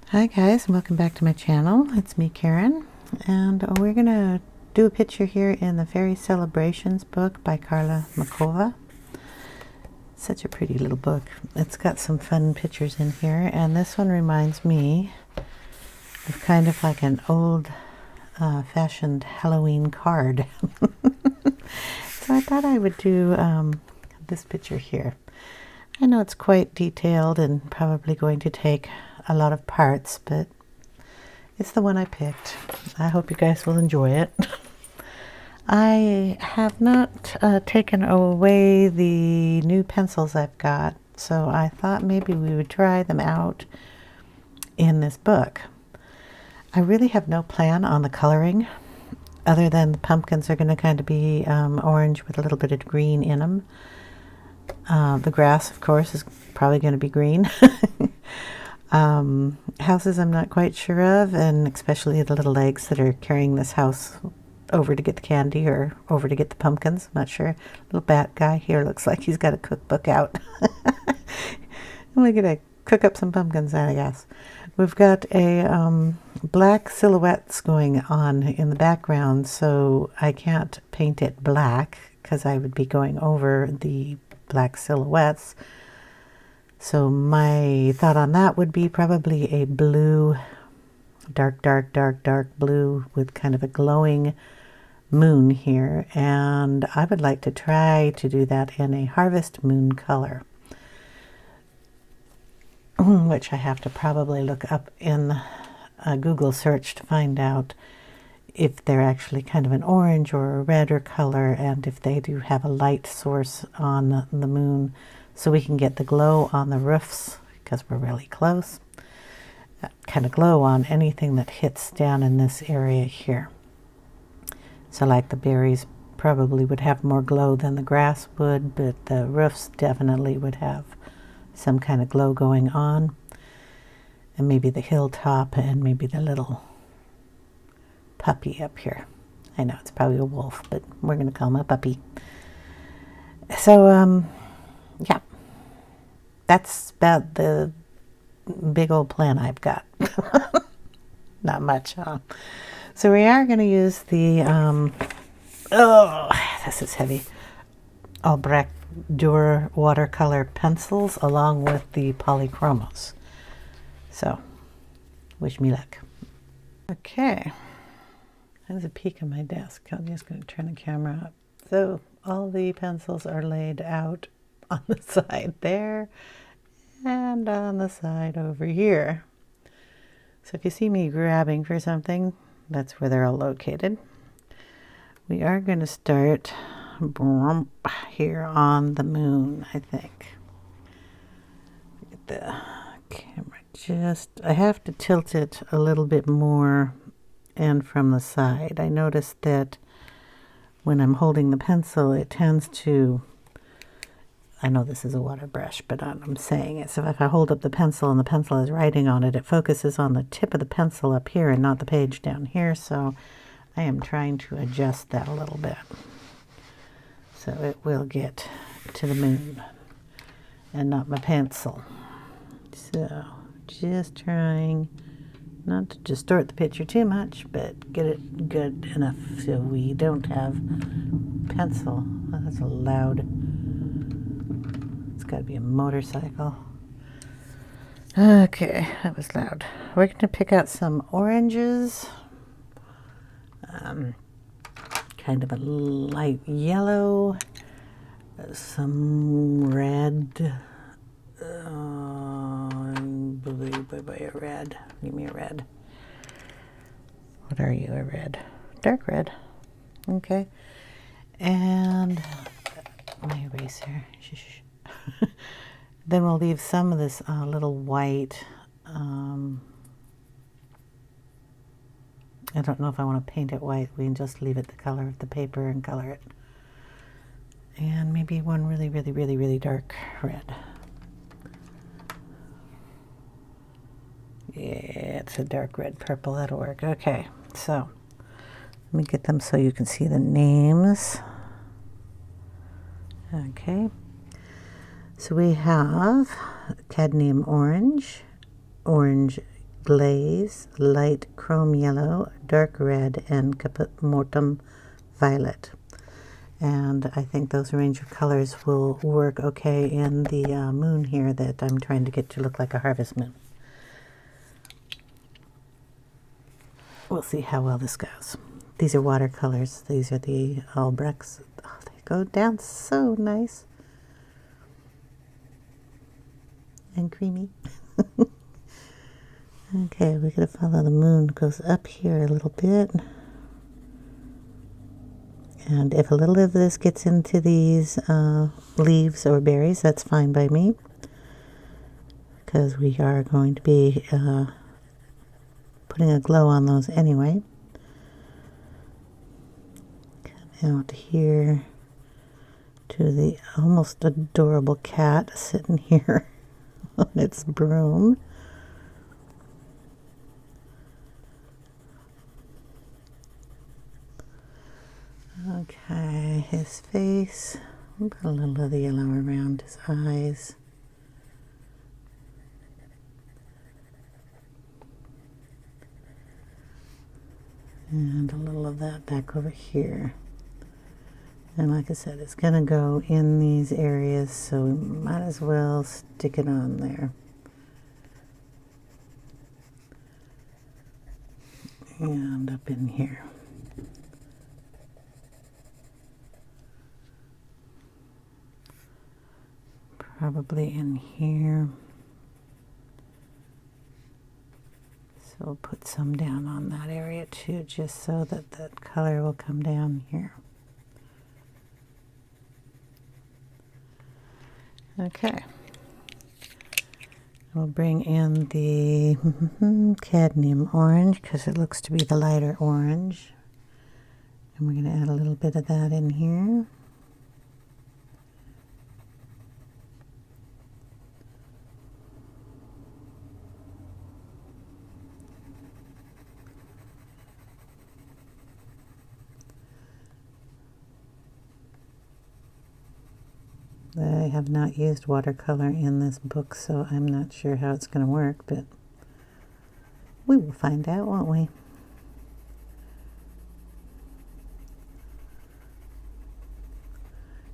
Hi guys, and welcome back to my channel. It's me, Karen, and we're gonna do a picture here in the Fairy Celebrations book by Markova. Such a pretty little book. It's got some fun pictures in here, and this one reminds me of kind of like an old fashioned Halloween card. So I thought I would do this picture here. I know it's quite detailed and probably going to take a lot of parts, but it's the one I picked. I hope you guys will enjoy it. I have not taken away the new pencils I've got, so I thought maybe we would try them out in this book. I really have no plan on the coloring other than the pumpkins are going to kind of be orange with a little bit of green in them. The grass, of course, is probably going to be green. Houses I'm not quite sure of, and especially the little legs that are carrying this house over to get the candy or over to get the pumpkins. I'm not sure. Little bat guy here looks like he's got a cookbook out. We're going to cook up some pumpkins, I guess. We've got a black silhouettes going on in the background, so I can't paint it black because I would be going over the black silhouettes. So my thought on that would be probably a blue, dark blue with kind of a glowing moon here. And I would like to try to do that in a harvest moon color, which I have to probably look up in a Google search to find out if they're actually kind of an orange or a redder color, and if they do have a light source on the moon, so we can get the glow on the roofs because we're really close. Kind of glow on anything that hits down in this area here. So like the berries probably would have more glow than the grass would, but the roofs definitely would have some kind of glow going on. And maybe the hilltop and maybe the little puppy up here. I know it's probably a wolf, but we're going to call him a puppy. So, yeah, that's about the big old plan I've got. Not much, huh? So we are going to use the, oh, this is heavy, Albrecht Durer watercolor pencils along with the Polychomos. So, wish me luck. Okay, there's a peek of my desk. I'm just going to turn the camera up. So, all the pencils are laid out on the side there and on the side over here. So if you see me grabbing for something, that's where they're all located. We are going to start here on the moon, I think. Get the camera I have to tilt it a little bit more and from the side. I noticed that when I'm holding the pencil, it tends to, I know this is a water brush, but I'm saying it. So if I hold up the pencil and the pencil is writing on it, it focuses on the tip of the pencil up here and not the page down here. So I am trying to adjust that a little bit, so it will get to the moon and not my pencil. So just trying not to distort the picture too much, but get it good enough so we don't have pencil. Oh, that's a loud, it's got to be a motorcycle. Okay, that was loud. We're going to pick out some oranges, kind of a light yellow, some red, a red. Give me a red. What are you? A red. Dark red. Okay. And my eraser. Then we'll leave some of this little white. I don't know if I want to paint it white. We can just leave it the color of the paper and color it. And maybe one really dark red. Yeah, it's a dark red purple. That'll work. Okay, so let me get them so you can see the names. Okay, so we have cadmium orange, orange Glaze, light chrome yellow, dark red, and Caput Mortuum violet. And I think those range of colors will work okay in the moon here that I'm trying to get to look like a harvest moon. We'll see how well this goes. These are watercolors. These are the Albrechts. Oh, they go down so nice and creamy. Okay, we're going to follow the moon. It goes up here a little bit. And if a little of this gets into these leaves or berries, that's fine by me, because we are going to be putting a glow on those anyway. Come out here to the almost adorable cat sitting here on its broom. Okay, his face. I'll put a little of the yellow around his eyes. And a little of that back over here. And like I said, it's going to go in these areas, so we might as well stick it on there. And up in here. Probably in here. So we'll put some down on that area too, just so that that color will come down here. Okay. We'll bring in the cadmium orange, because it looks to be the lighter orange. And we're going to add a little bit of that in here. I have not used watercolor in this book, so I'm not sure how it's going to work, but we will find out, won't we?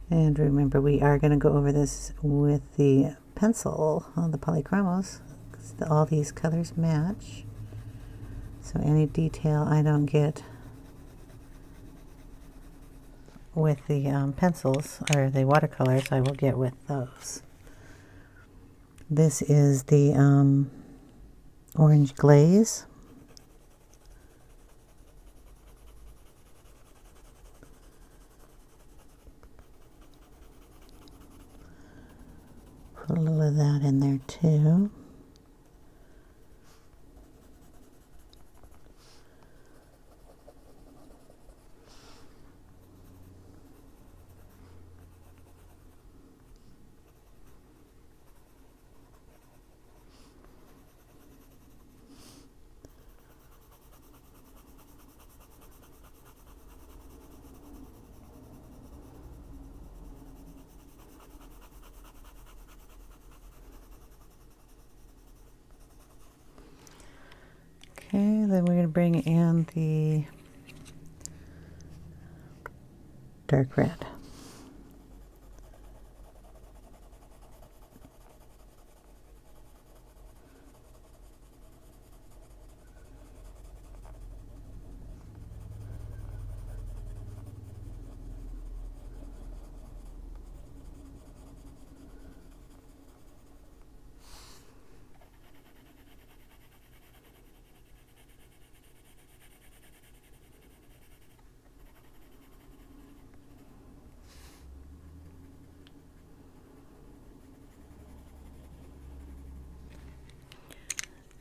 And remember, we are going to go over this with the pencil on the Polychromos, because all these colors match. So any detail I don't get with the pencils or the watercolors, I will get with those. This is the orange glaze. Put a little of that in there too. Okay, then we're going to bring in the dark red.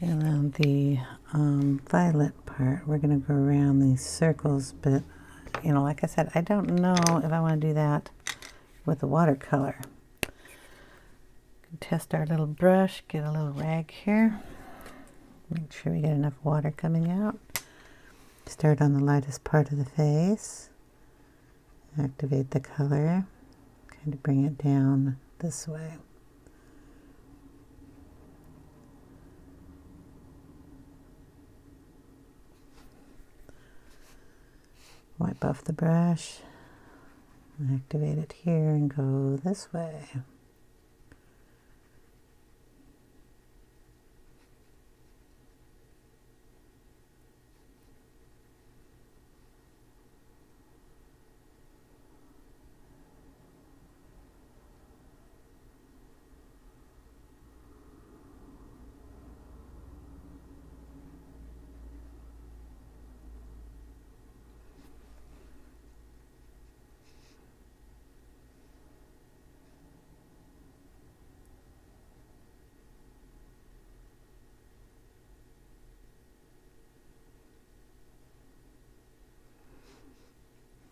And then the violet part, we're going to go around these circles, but, you know, like I said, I don't know if I want to do that with the watercolor. Test our little brush, get a little rag here. Make sure we get enough water coming out. Start on the lightest part of the face. Activate the color. Kind of bring it down this way. wipe off the brush, activate it here and go this way.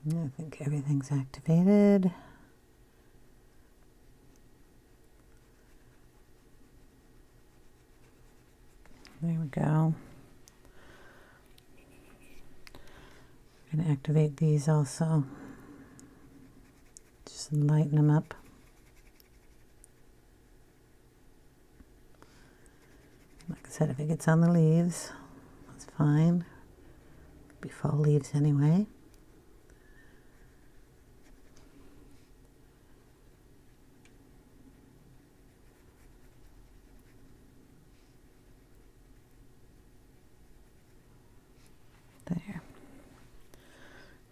I think everything's activated. There we go. I'm going to activate these also. Just lighten them up. Like I said, if it gets on the leaves, that's fine. Could be fall leaves anyway. There.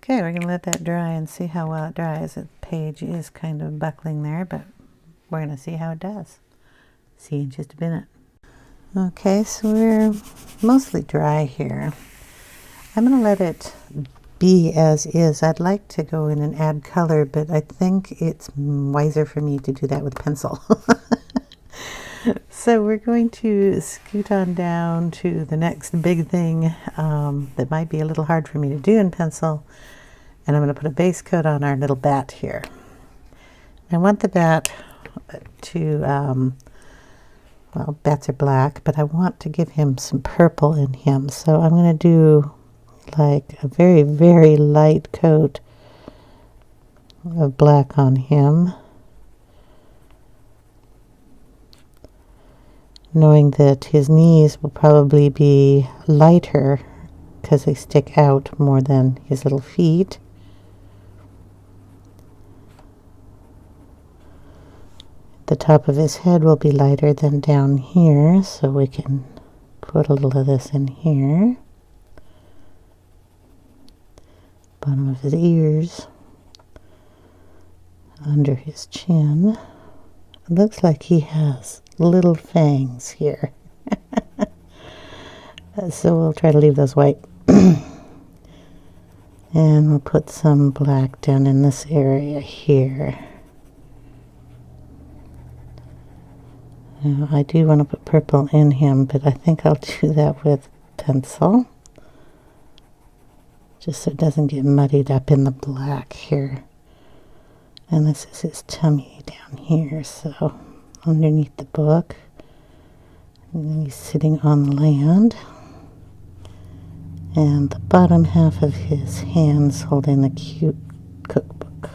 Okay, we're going to let that dry and see how well it dries. The page is kind of buckling there, but we're going to see how it does. See you in just a minute. Okay, so we're mostly dry here. I'm going to let it be as is. I'd like to go in and add color, but I think it's wiser for me to do that with pencil. So we're going to scoot on down to the next big thing that might be a little hard for me to do in pencil. And I'm going to put a base coat on our little bat here. I want the bat to, well, bats are black, but I want to give him some purple in him. So I'm going to do like a very, very light coat of black on him, knowing that his knees will probably be lighter because they stick out more than his little feet. The top of his head will be lighter than down here, so we can put a little of this in here. Bottom of his ears, under his chin. It looks like he has little fangs here. So we'll try to leave those white. And we'll put some black down in this area here. Now, I do want to put purple in him, but I think I'll do that with pencil, just so it doesn't get muddied up in the black here. And this is his tummy down here, so underneath the book. And then he's sitting on the land. And the bottom half of his hands holding the cute cookbook.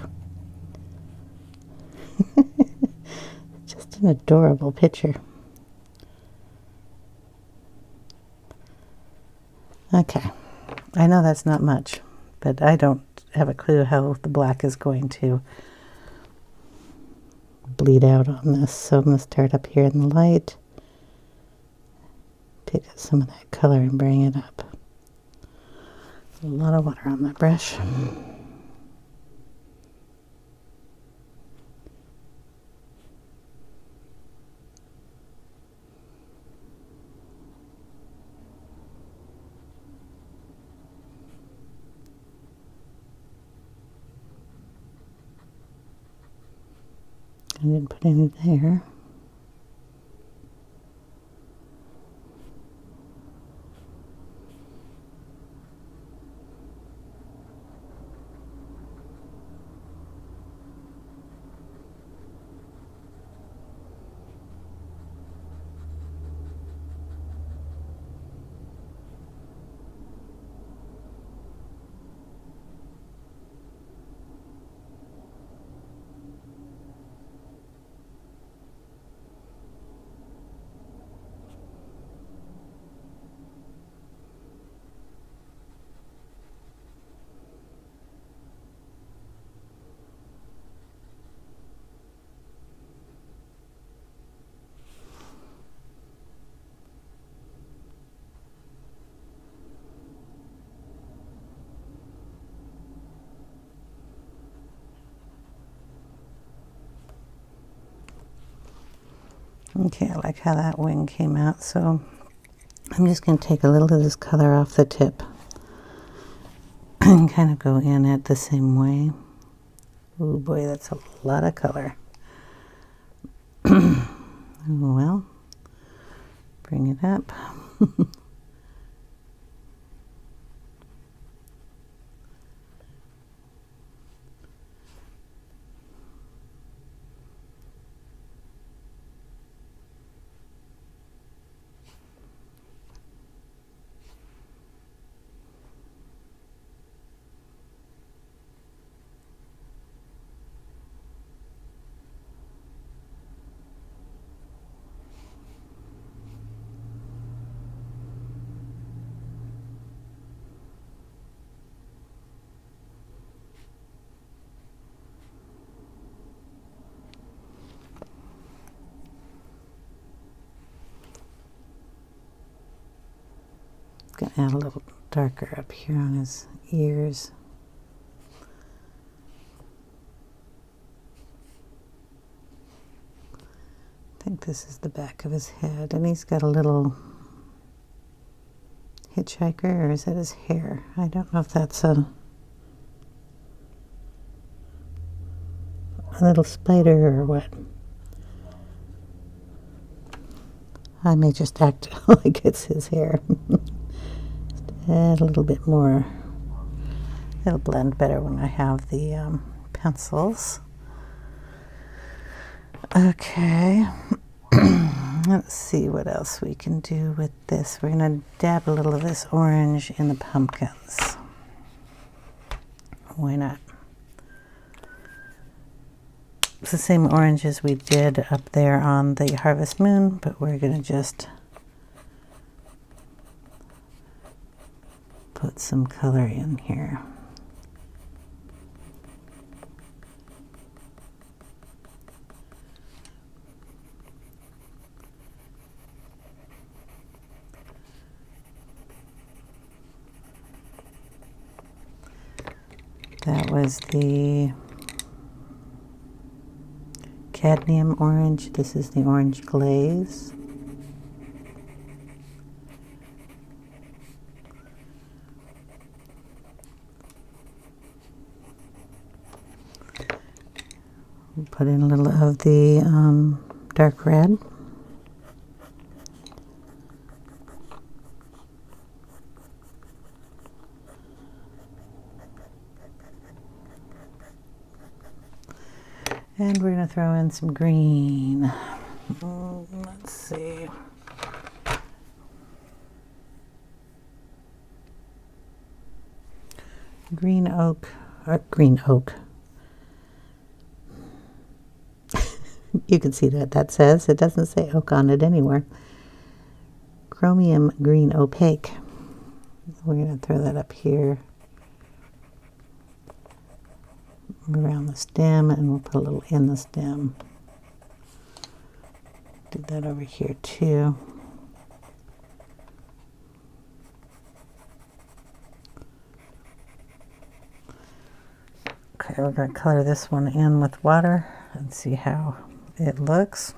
Just an adorable picture. Okay, I know that's not much, but I don't have a clue how the black is going to bleed out on this. So I'm going to start up here in the light, pick up some of that color and bring it up. A lot of water on that brush. I didn't put any there. Okay, I like how that wing came out, so I'm just going to take a little of this color off the tip and kind of go in it the same way. Oh boy, that's a lot of color. Well, bring it up. Gonna add a little darker up here on his ears. I think this is the back of his head, and he's got a little hitchhiker, or is that his hair? I don't know if that's a little spider or what. I may just act like it's his hair. Add a little bit more. It'll blend better when I have the pencils. Okay. Let's see what else we can do with this. We're going to dab a little of this orange in the pumpkins. Why not? It's the same orange as we did up there on the Harvest Moon, but we're going to just put some color in here. That was the cadmium orange. This is the orange glaze. Put in a little of the dark red. And we're going to throw in some green. Let's see. Green oak. You can see that says, it doesn't say oak on it anywhere. Chromium green opaque. We're going to throw that up here around the stem, and we'll put a little in the stem. Do that over here too. Okay, we're going to color this one in with water and see how it looks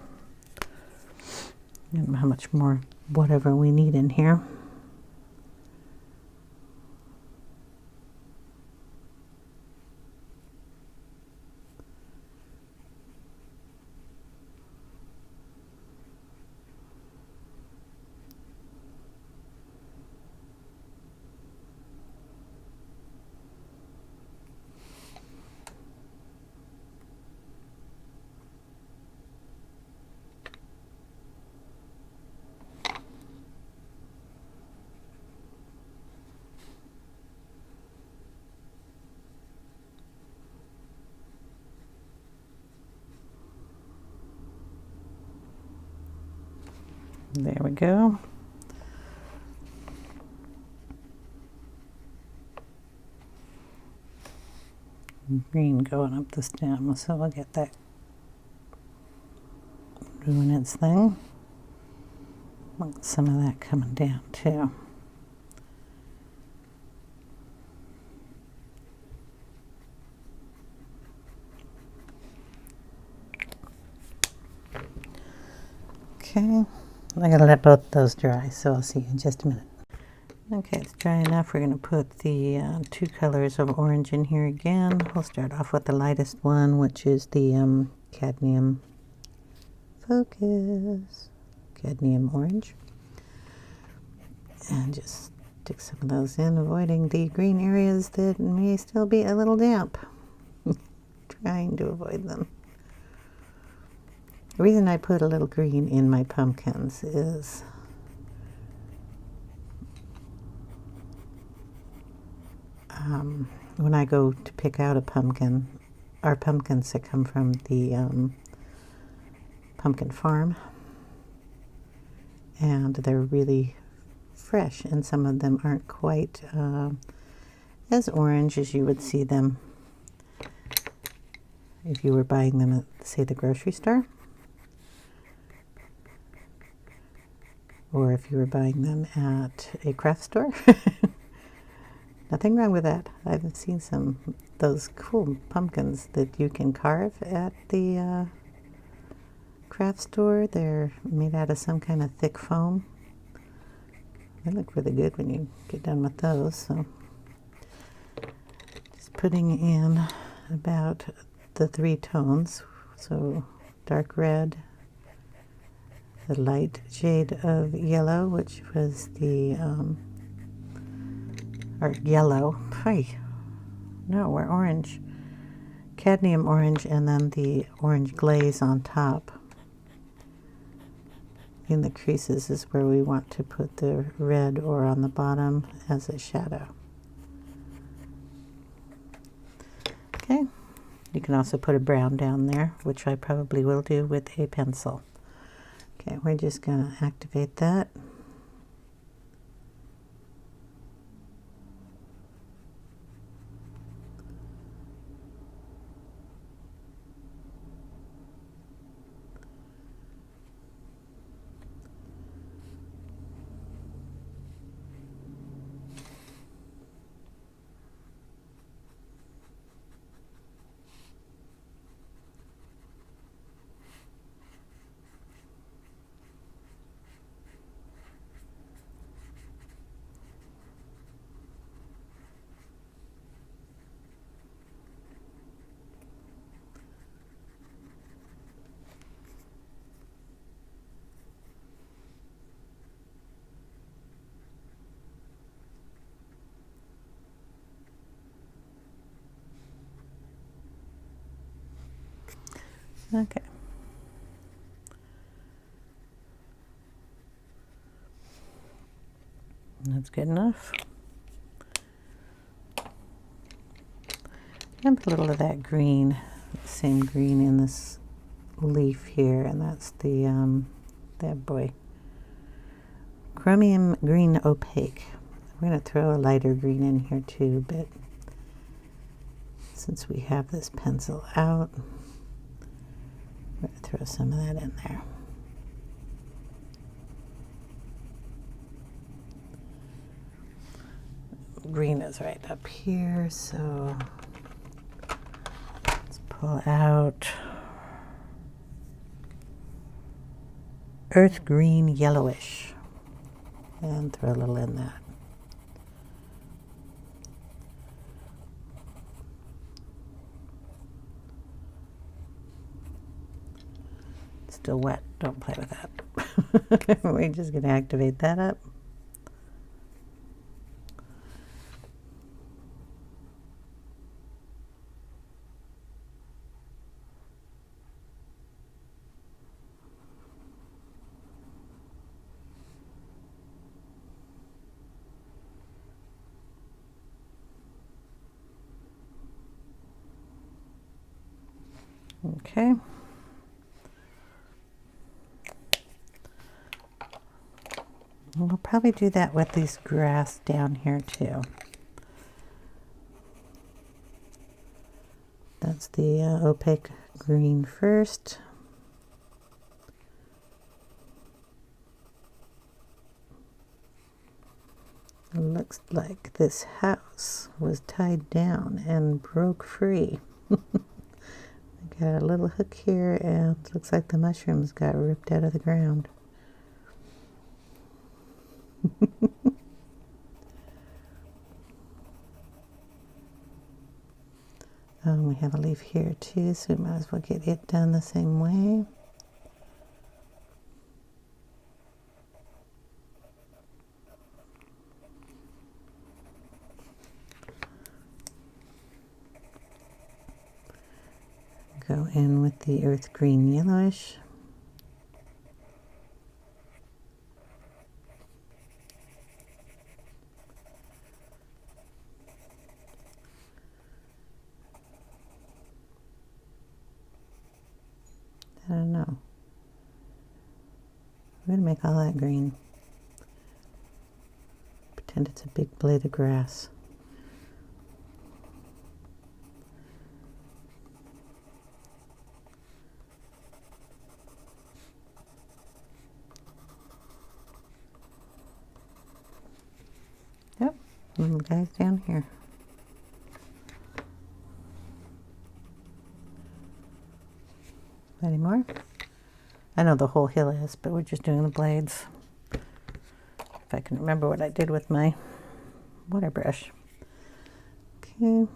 and how much more whatever we need in here. There we go. Green going up the stem, so we'll get that doing its thing. Want some of that coming down too. Okay, I gotta let both those dry, so I'll see you in just a minute. Okay, it's dry enough. We're going to put the two colors of orange in here again. We'll start off with the lightest one, which is the cadmium. Focus. Cadmium orange. And just stick some of those in, avoiding the green areas that may still be a little damp. Trying to avoid them. The reason I put a little green in my pumpkins is when I go to pick out a pumpkin, our pumpkins that come from the pumpkin farm, and they're really fresh, and some of them aren't quite as orange as you would see them if you were buying them at, say, the grocery store, or if you were buying them at a craft store. Nothing wrong with that. I've seen some those cool pumpkins that you can carve at the craft store. They're made out of some kind of thick foam. They look really good when you get done with those. So just putting in about the 3 tones. So dark red, the light shade of yellow, which was the or yellow. Hey, no, we're orange. Cadmium orange, and then the orange glaze on top. In the creases is where we want to put the red, or on the bottom as a shadow. Okay, you can also put a brown down there, which I probably will do with a pencil. Okay, we're just going to activate that. Okay. That's good enough. And put a little of that green, same green in this leaf here, and that's the that boy. Chromium green opaque. We're going to throw a lighter green in here too, but since we have this pencil out, we're going to throw some of that in there. Green is right up here, so let's pull out earth green yellowish and throw a little in that. Still wet, don't play with that. We're just going to activate that up. Okay. We'll probably do that with these grass down here too. That's the opaque green first. It looks like this house was tied down and broke free. Got a little hook here, and it looks like the mushrooms got ripped out of the ground. We have a leaf here too, so we might as well get it done the same way. Go in with the earth green yellowish. I don't know. I'm going to make all that green. Pretend it's a big blade of grass. Yep, little guys down here. Any more? I know the whole hill is, but we're just doing the blades. If I can remember what I did with my water brush. Okay.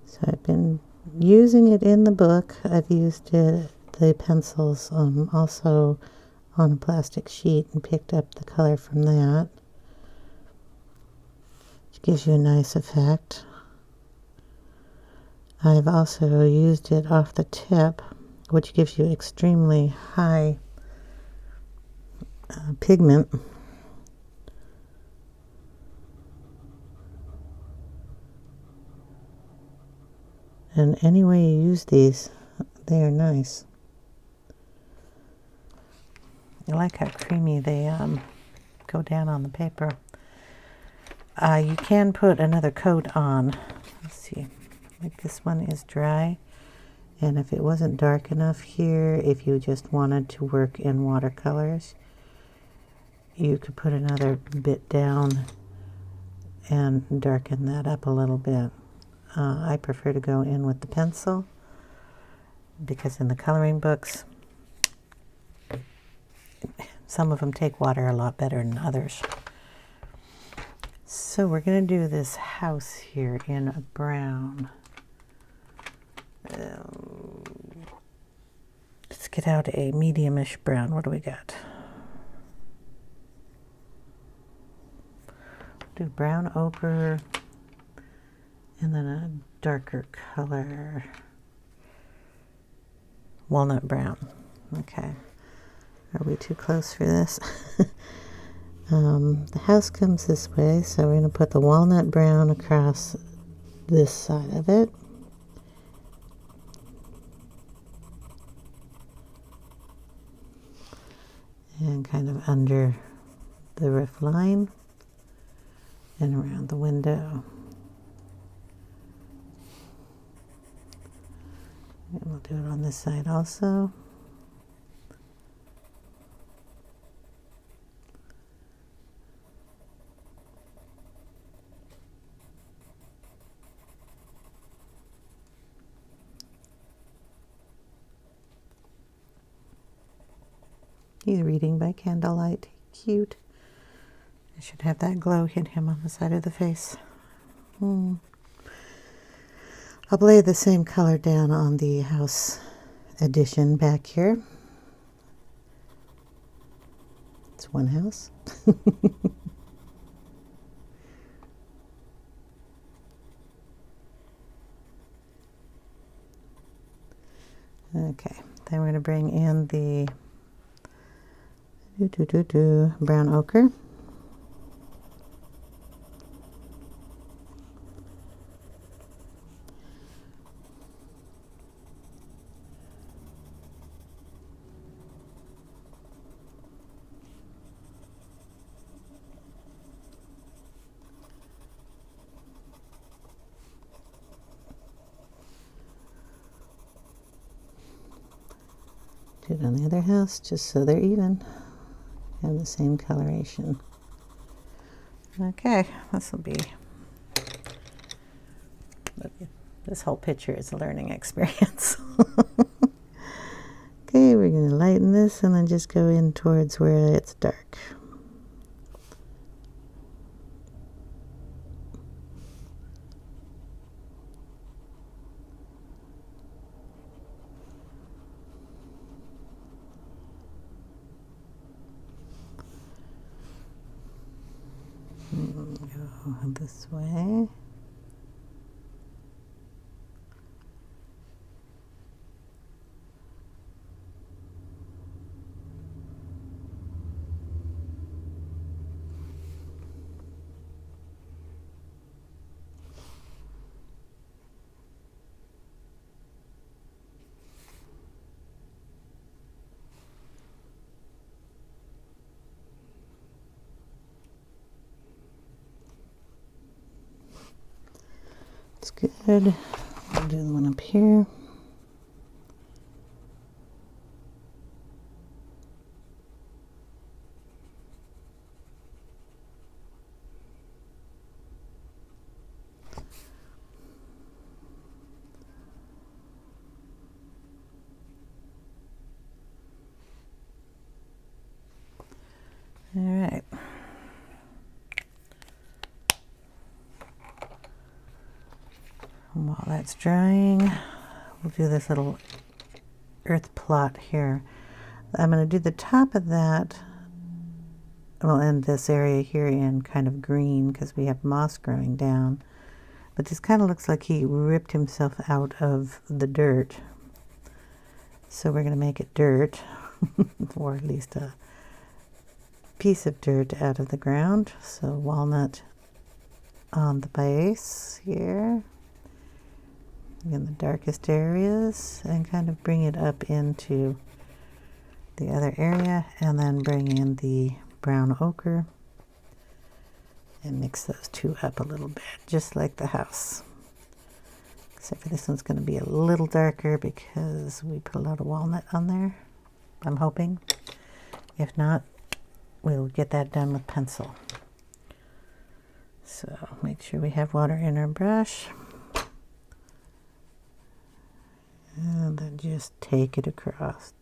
So I've been using it in the book. I've used it, the pencils also on a plastic sheet and picked up the color from that, which gives you a nice effect. I've also used it off the tip, which gives you extremely high pigment. And any way you use these, they are nice. I like how creamy they go down on the paper. You can put another coat on. Let's see, like this one is dry. And if it wasn't dark enough here, if you just wanted to work in watercolors, you could put another bit down and darken that up a little bit. I prefer to go in with the pencil because in the coloring books, some of them take water a lot better than others. So we're going to do this house here in a brown. Let's get out a medium-ish brown. What do we got? Do brown ochre. And then a darker color, walnut brown. Okay. Are we too close for this? The house comes this way, so we're going to put the walnut brown across this side of it. And kind of under the roof line and around the window. And we'll do it on this side also. He's reading by candlelight. Cute. I should have that glow hit him on the side of the face. I'll lay the same color down on the house addition back here. It's one house. Okay, then we're going to bring in the brown ochre. Do it on the other house just so they're even and the same coloration. Okay, this will be, this whole picture is a learning experience. Okay, we're going to lighten this and then just go in towards where it's dark. Go this way. It's good. I'll do the one up here. All right. And while that's drying, we'll do this little earth plot here. I'm going to do the top of that. We'll end this area here in kind of green because we have moss growing down. But this kind of looks like he ripped himself out of the dirt. So we're going to make it dirt, or at least a piece of dirt out of the ground. So walnut on the base here, in the darkest areas, and kind of bring it up into the other area, and then bring in the brown ochre and mix those two up a little bit, just like the house. Except for this one's going to be a little darker because we put a lot of walnut on there, I'm hoping. If not, we'll get that done with pencil. So make sure we have water in our brush. And then just take it across.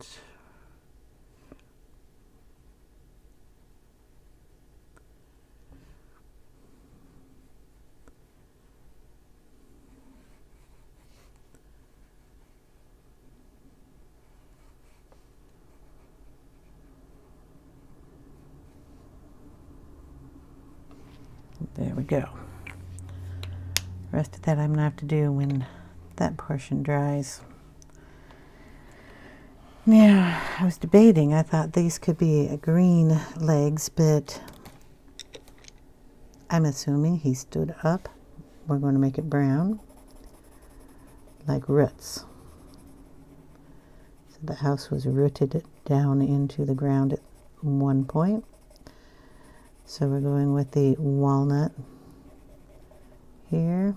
There we go. The rest of that I'm going to have to do when that portion dries. Now, I was debating, I thought these could be green legs, but I'm assuming he stood up. We're going to make it brown, like roots. So the house was rooted down into the ground at one point. So we're going with the walnut here.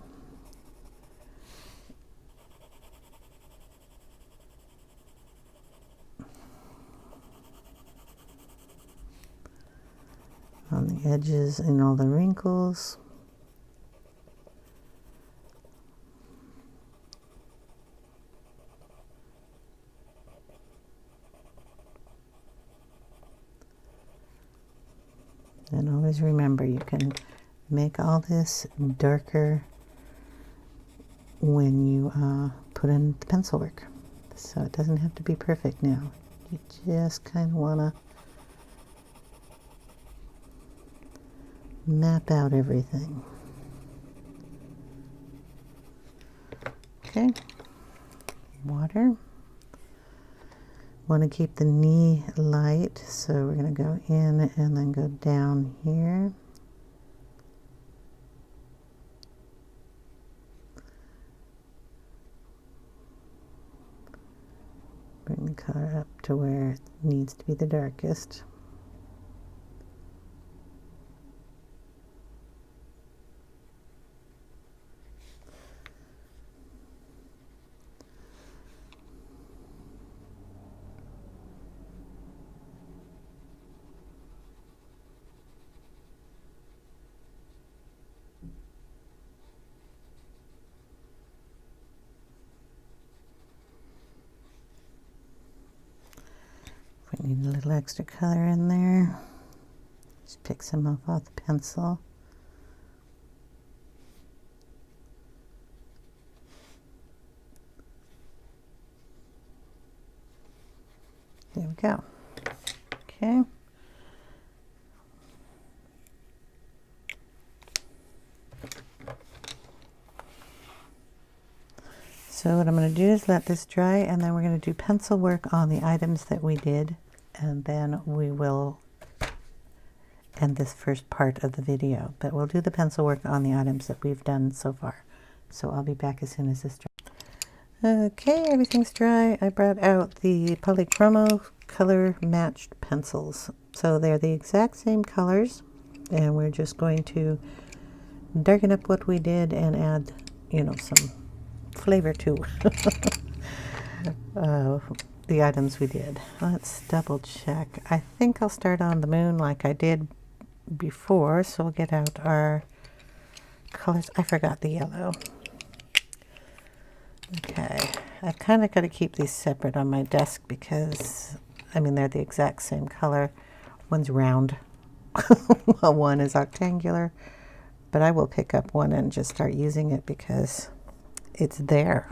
On the edges and all the wrinkles. And always remember, you can make all this darker when you put in the pencil work. So it doesn't have to be perfect now. You just kind of want to map out everything. Okay, water. Want to keep the knee light, so we're going to go in and then go down here. Bring the color up to where it needs to be the darkest. Need a little extra color in there. Just pick some up off the pencil. There we go. Okay. So what I'm going to do is let this dry, and then we're going to do pencil work on the items that we did, and then we will end this first part of the video. But we'll do the pencil work on the items that we've done so far. So I'll be back as soon as this dries. Okay, everything's dry. I brought out the Polychromo color matched pencils. So they're the exact same colors, and we're just going to darken up what we did and add, you know, some flavor to the items we did. Let's double check. I think I'll start on the moon like I did before, so we'll get out our colors. I forgot the yellow. Okay, I've kind of got to keep these separate on my desk because, I mean, they're the exact same color. One's round, while one is rectangular, but I will pick up one and just start using it because it's there,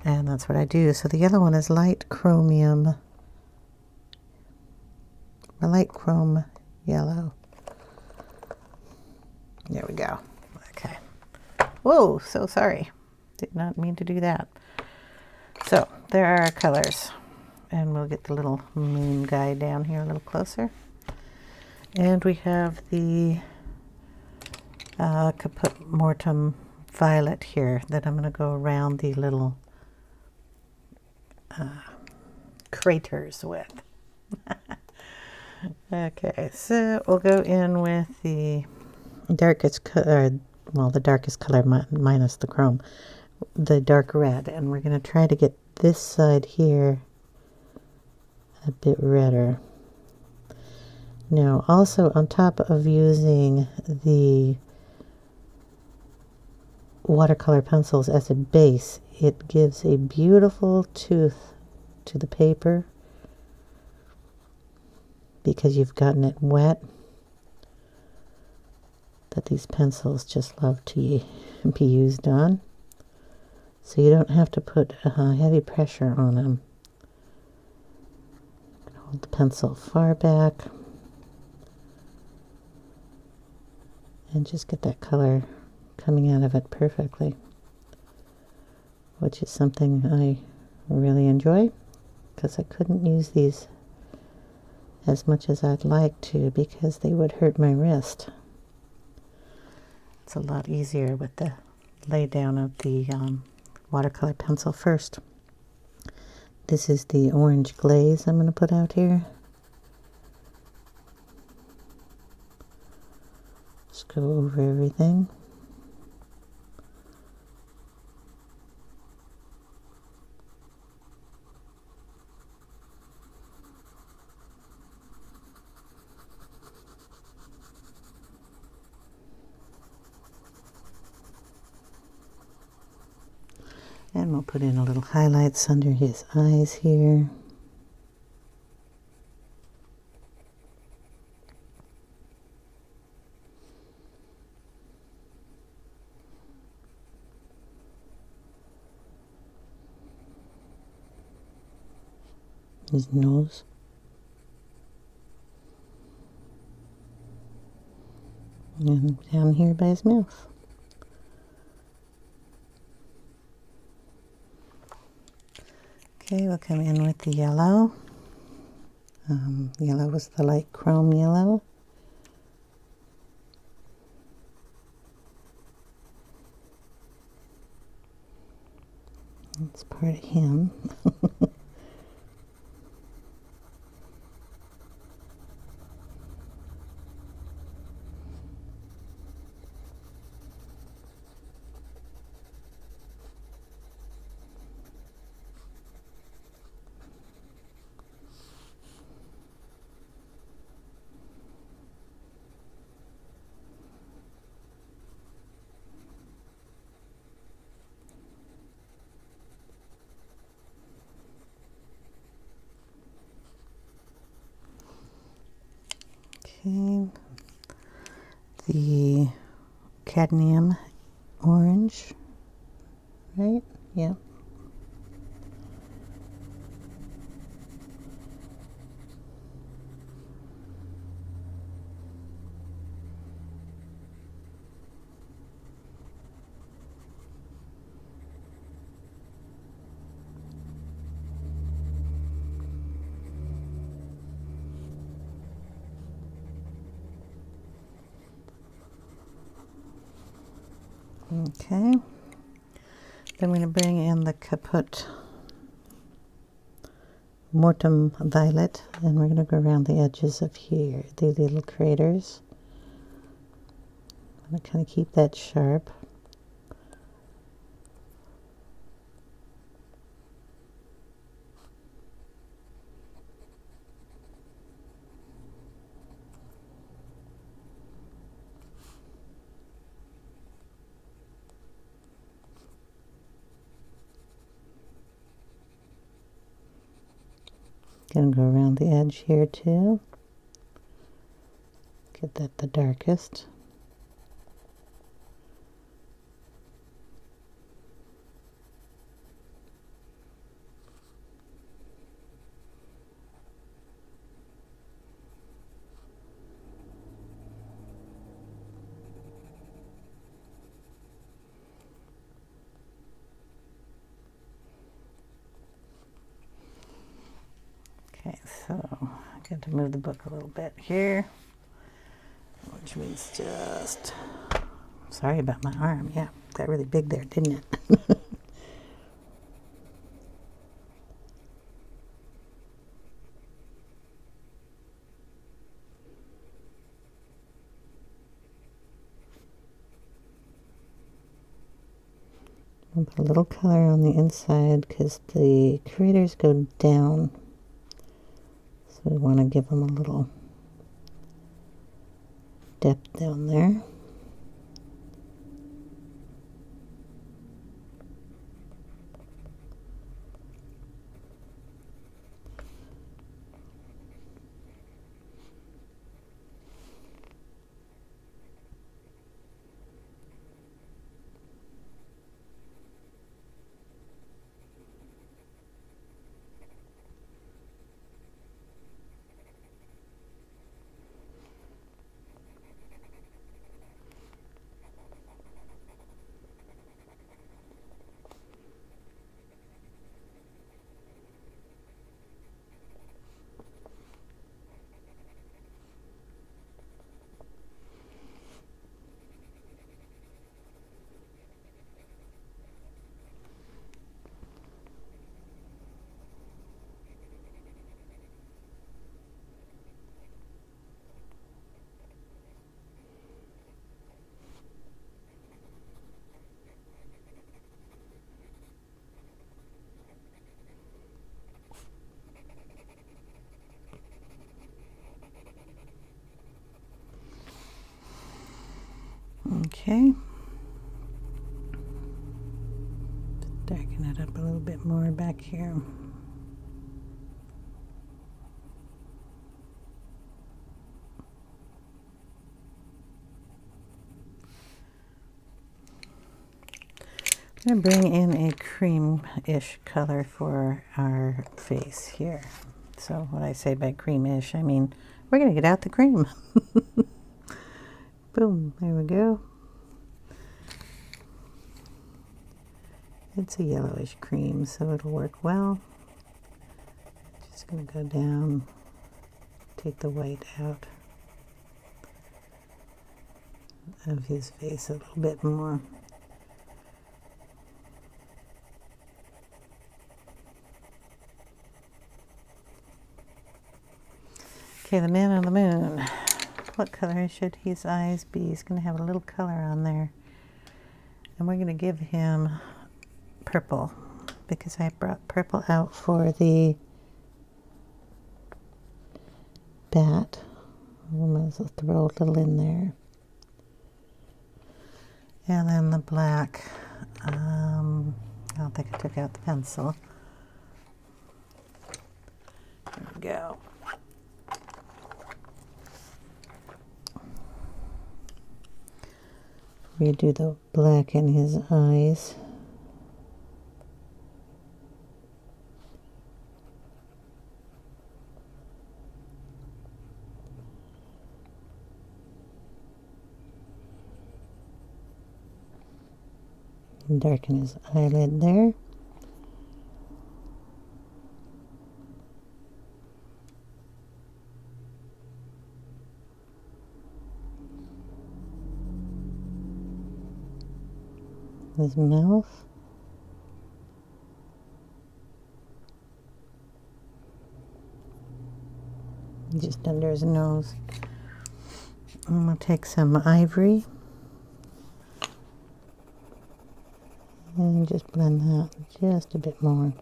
and that's what I do. So the yellow one is light chromium, or light chrome yellow. There we go. Okay. Whoa, so sorry. Did not mean to do that. So there are our colors, and we'll get the little moon guy down here a little closer. And we have the Caput Mortuum Violet here that I'm going to go around the little craters with. Okay, so we'll go in with the darkest color, well, the darkest color minus the chrome, the dark red, and we're going to try to get this side here a bit redder. Now, also on top of using the watercolor pencils as a base, it gives a beautiful tooth to the paper because you've gotten it wet, that these pencils just love to be used on. So you don't have to put heavy pressure on them. Hold the pencil far back and just get that color coming out of it perfectly, which is something I really enjoy because I couldn't use these as much as I'd like to because they would hurt my wrist. It's a lot easier with the lay down of the watercolor pencil first. This is the orange glaze I'm going to put out here. Just go over everything. And we'll put in a little highlights under his eyes here. His nose. And down here by his mouth. Okay, we'll come in with the yellow. Yellow was the light chrome yellow. It's part of him. Okay, the cadmium orange, right? Yep. Okay, then we're going to bring in the Caput Mortuum Violet, and we're going to go around the edges of here, the little craters. I'm going to kind of keep that sharp. Gonna go around the edge here too. Get that the darkest. Okay, so I got to move the book a little bit here, which means just, sorry about my arm. Yeah, got really big there, didn't it? I'll put a little color on the inside because the craters go down. So we want to give them a little depth down there. Okay. Darken it up a little bit more back here. I'm going to bring in a cream-ish color for our face here. So when I say by cream-ish, I mean we're going to get out the cream. Boom, there we go. It's a yellowish cream, so it'll work well. Just going to go down, take the white out of his face a little bit more. Okay, the man on the moon. What color should his eyes be? He's going to have a little color on there. And we're going to give him purple because I brought purple out for the bat. I might as well throw a little in there. And then the black. I don't think I took out the pencil. There we go. redo the black in his eyes. Darken his eyelid there. His mouth. Just under his nose. I'm going to take some ivory and just blend that just a bit more.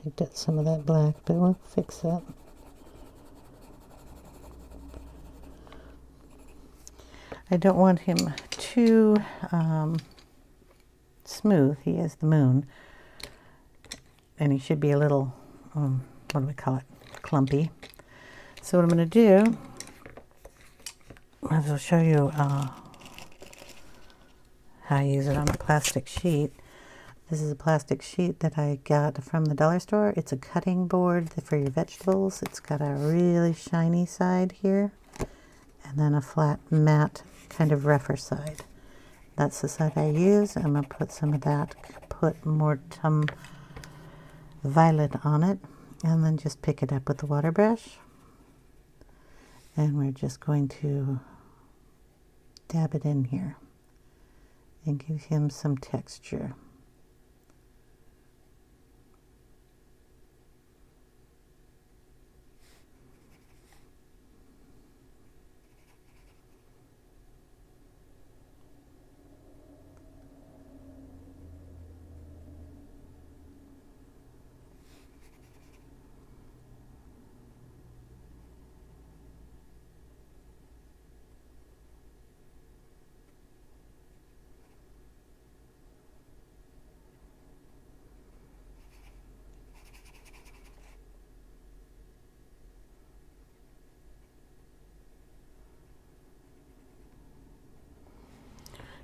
Picked up some of that black, but we'll fix that. I don't want him too smooth. He is the moon. And he should be a little, what do we call it, clumpy. So what I'm going to do is I'll show you how I use it on a plastic sheet. This is a plastic sheet that I got from the dollar store. It's a cutting board for your vegetables. It's got a really shiny side here, and then a flat, matte, kind of rougher side. That's the side I use. I'm going to put some of that, put Mortuum Viiolet on it, and then just pick it up with the water brush. And we're just going to dab it in here and give him some texture.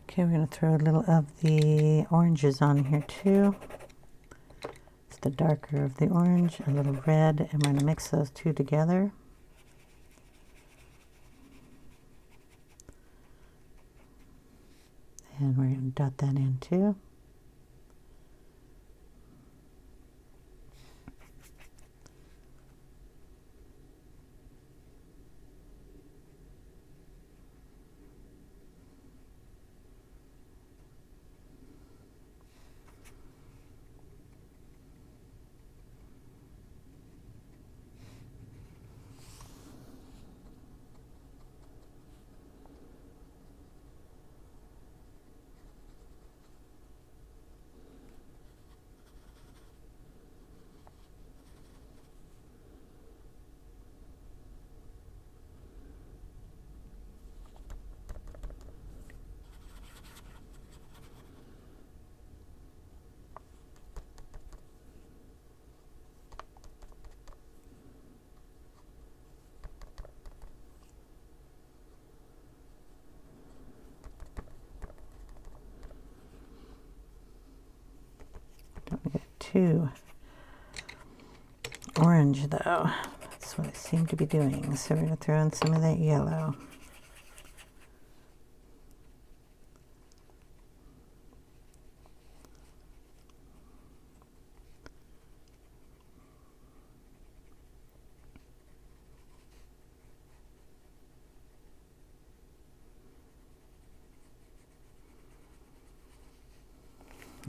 Okay, we're going to throw a little of the oranges on here too. It's the darker of the orange, a little red, and we're going to mix those two together. And we're going to dot that in too. Don't get too orange though. That's what I seem to be doing. So we're going to throw in some of that yellow.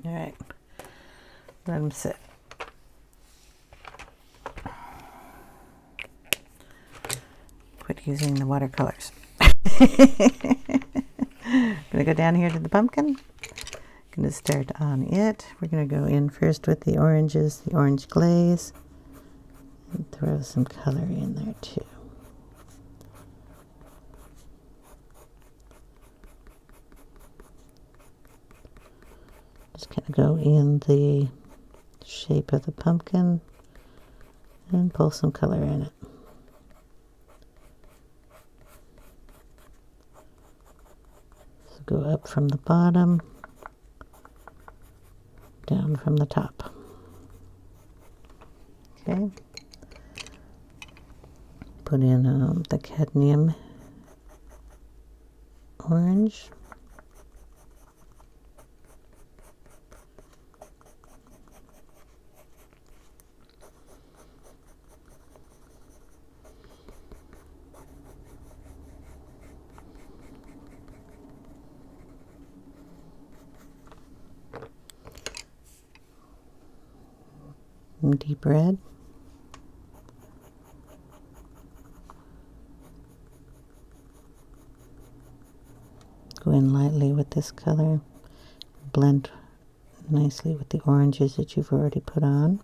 All right. Let them sit. Quit using the watercolors. Gonna go down here to the pumpkin. Gonna start on it. We're gonna go in first with the oranges, the orange glaze, and throw some color in there too. Just kind of go in the shape of the pumpkin and pull some color in it. go up from the bottom, down from the top. Okay. Put in the cadmium orange. Deep red. Go in lightly with this color. Blend nicely with the oranges that you've already put on.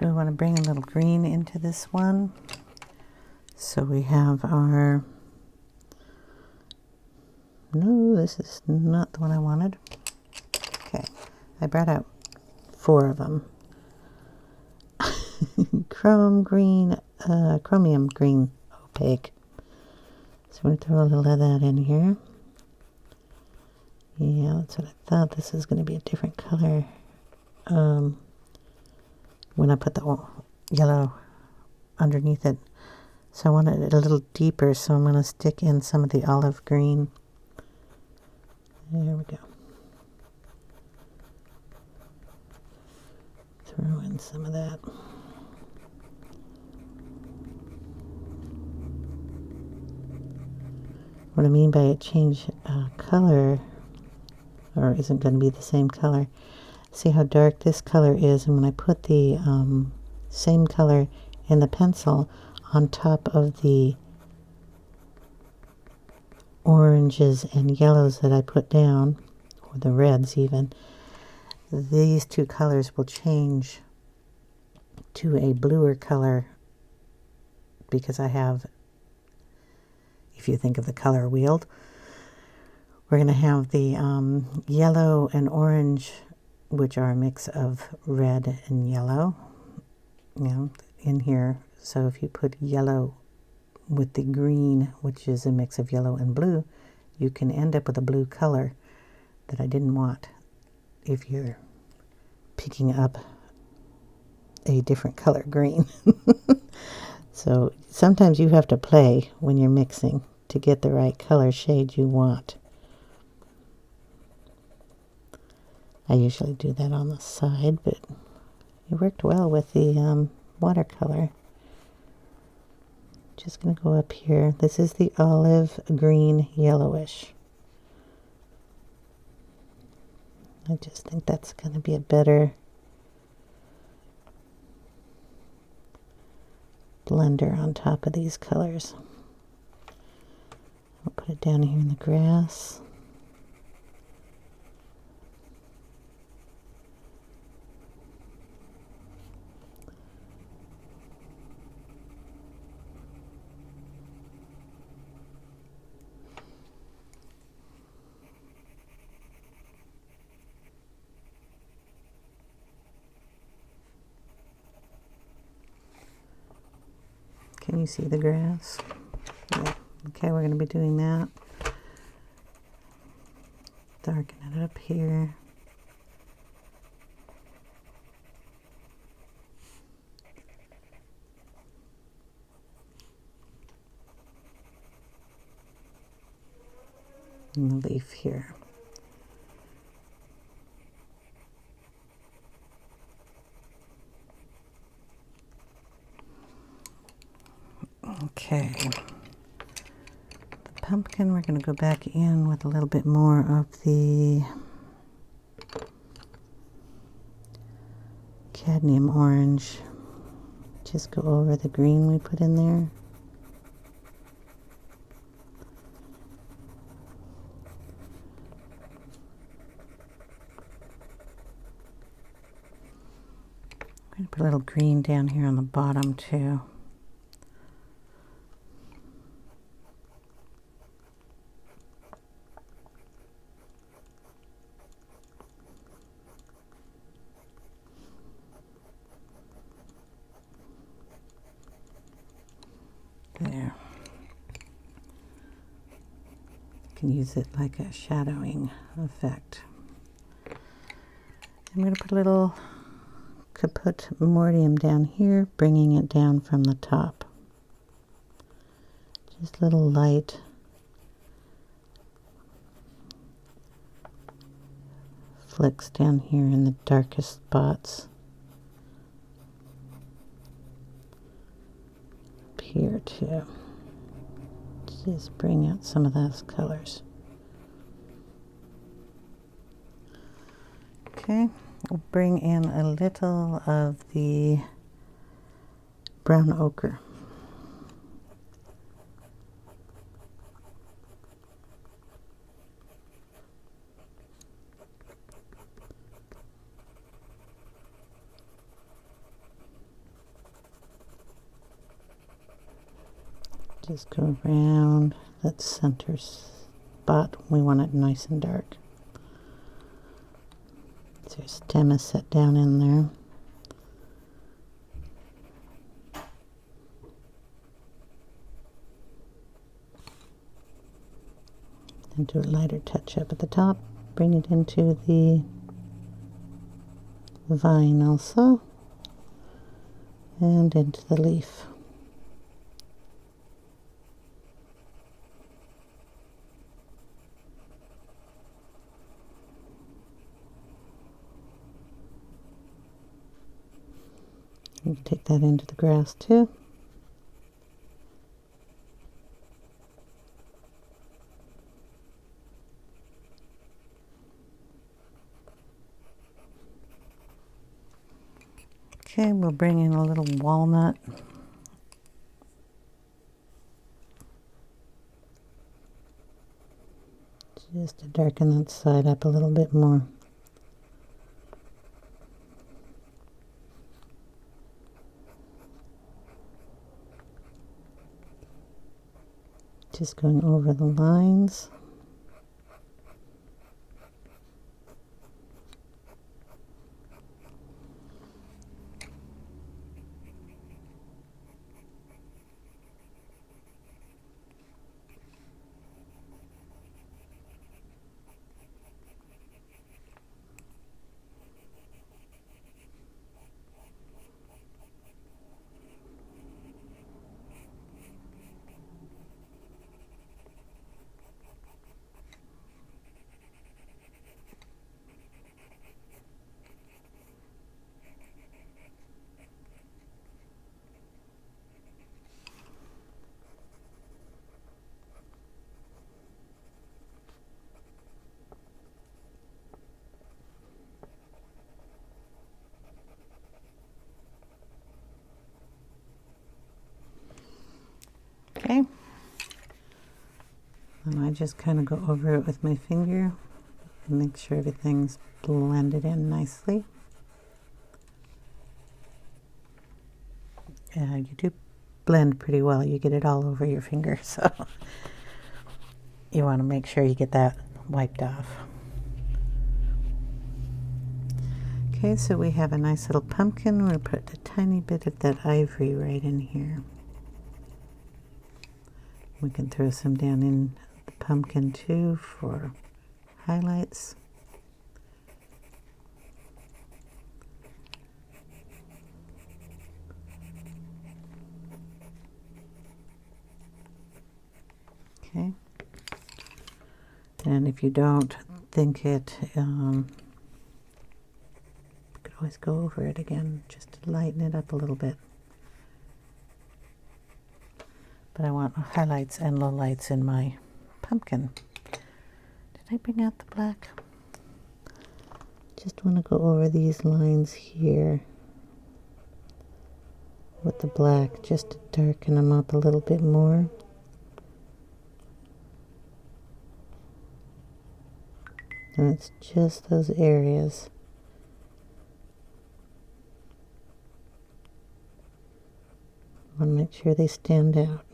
We want to bring a little green into this one. So we have our, no, this is not the one I wanted. Okay, I brought out 4 of them. Chromium green opaque. So I'm going to throw a little of that in here. Yeah, that's what I thought. This is going to be a different color. When I put the yellow underneath it. So I wanted it a little deeper, so I'm going to stick in some of the olive green. There we go. Throw in some of that. What I mean by it change color, or isn't going to be the same color. See how dark this color is, and when I put the same color in the pencil on top of the oranges and yellows that I put down, or the reds even, these 2 colors will change to a bluer color, because I have, if you think of the color wheel, we're going to have the yellow and orange, which are a mix of red and yellow, in here. So if you put yellow with the green, which is a mix of yellow and blue, you can end up with a blue color that I didn't want if you're picking up a different color green. So sometimes you have to play when you're mixing to get the right color shade you want. I usually do that on the side, but it worked well with the watercolor. Just going to go up here. This is the olive green yellowish. I just think that's going to be a better blender on top of these colors. I'll put it down here in the grass. Can you see the grass? Yeah. Okay, we're going to be doing that. Darken it up here. And the leaf here. Okay, the pumpkin, we're going to go back in with a little bit more of the cadmium orange. Just go over the green we put in there. Put a little green down here on the bottom too. There. You can use it like a shadowing effect. I'm going to put a little Caput Mortuum down here, bringing it down from the top. Just little light flicks down here in the darkest spots. Up here too. Just bring out some of those colors. Okay, we'll bring in a little of the brown ochre. Just go around that center spot. We want it nice and dark. So your stem is set down in there. Then do a lighter touch up at the top. Bring it into the vine also. And into the leaf. You can take that into the grass too. Okay, we'll bring in a little walnut. Just to darken that side up a little bit more. Just going over the lines. Okay, and I just kind of go over it with my finger and make sure everything's blended in nicely. You do blend pretty well. You get it all over your finger, so you want to make sure you get that wiped off. Okay, so we have a nice little pumpkin. We'll put a tiny bit of that ivory right in here. We can throw some down in the pumpkin too for highlights. Okay. And if you don't think it, you could always go over it again just to lighten it up a little bit. But I want highlights and lowlights in my pumpkin. Did I bring out the black? Just want to go over these lines here with the black just to darken them up a little bit more. And it's just those areas. want to make sure they stand out.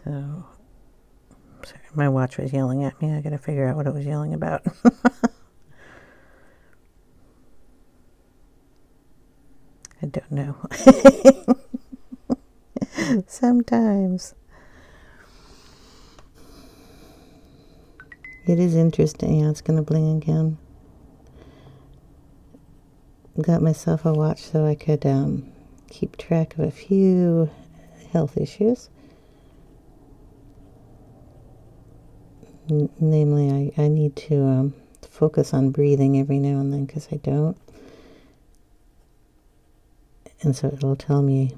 So, sorry, my watch was yelling at me. I gotta figure out what it was yelling about. I don't know. Sometimes. It is interesting. Yeah, it's gonna bling again. Got myself a watch so I could keep track of a few health issues. Namely, I need to focus on breathing every now and then because I don't. And so it'll tell me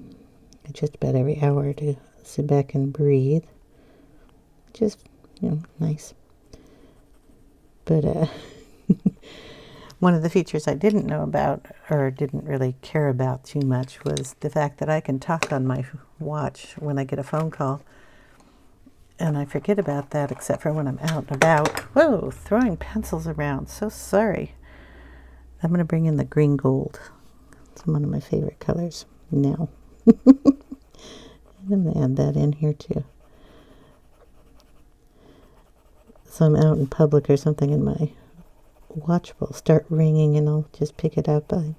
just about every hour to sit back and breathe. Which is, nice. But one of the features I didn't know about or didn't really care about too much was the fact that I can talk on my watch when I get a phone call. And I forget about that except for when I'm out and about. Whoa, throwing pencils around. So sorry. I'm going to bring in the green gold. It's one of my favorite colors now. I'm going to add that in here too. So I'm out in public or something and my watch will start ringing and I'll just pick it up. I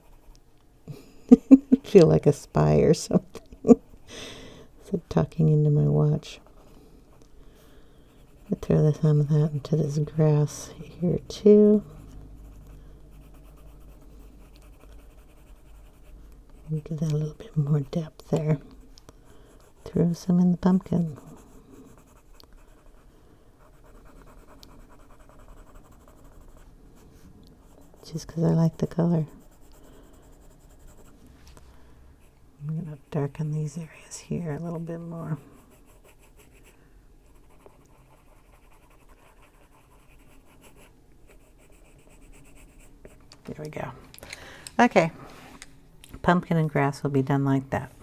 feel like a spy or something. So talking into my watch. I throw some of that into this grass here too. Give that a little bit more depth there. Throw some in the pumpkin. Just because I like the color. I'm going to darken these areas here a little bit more. There we go. Okay. Pumpkin and grass will be done like that.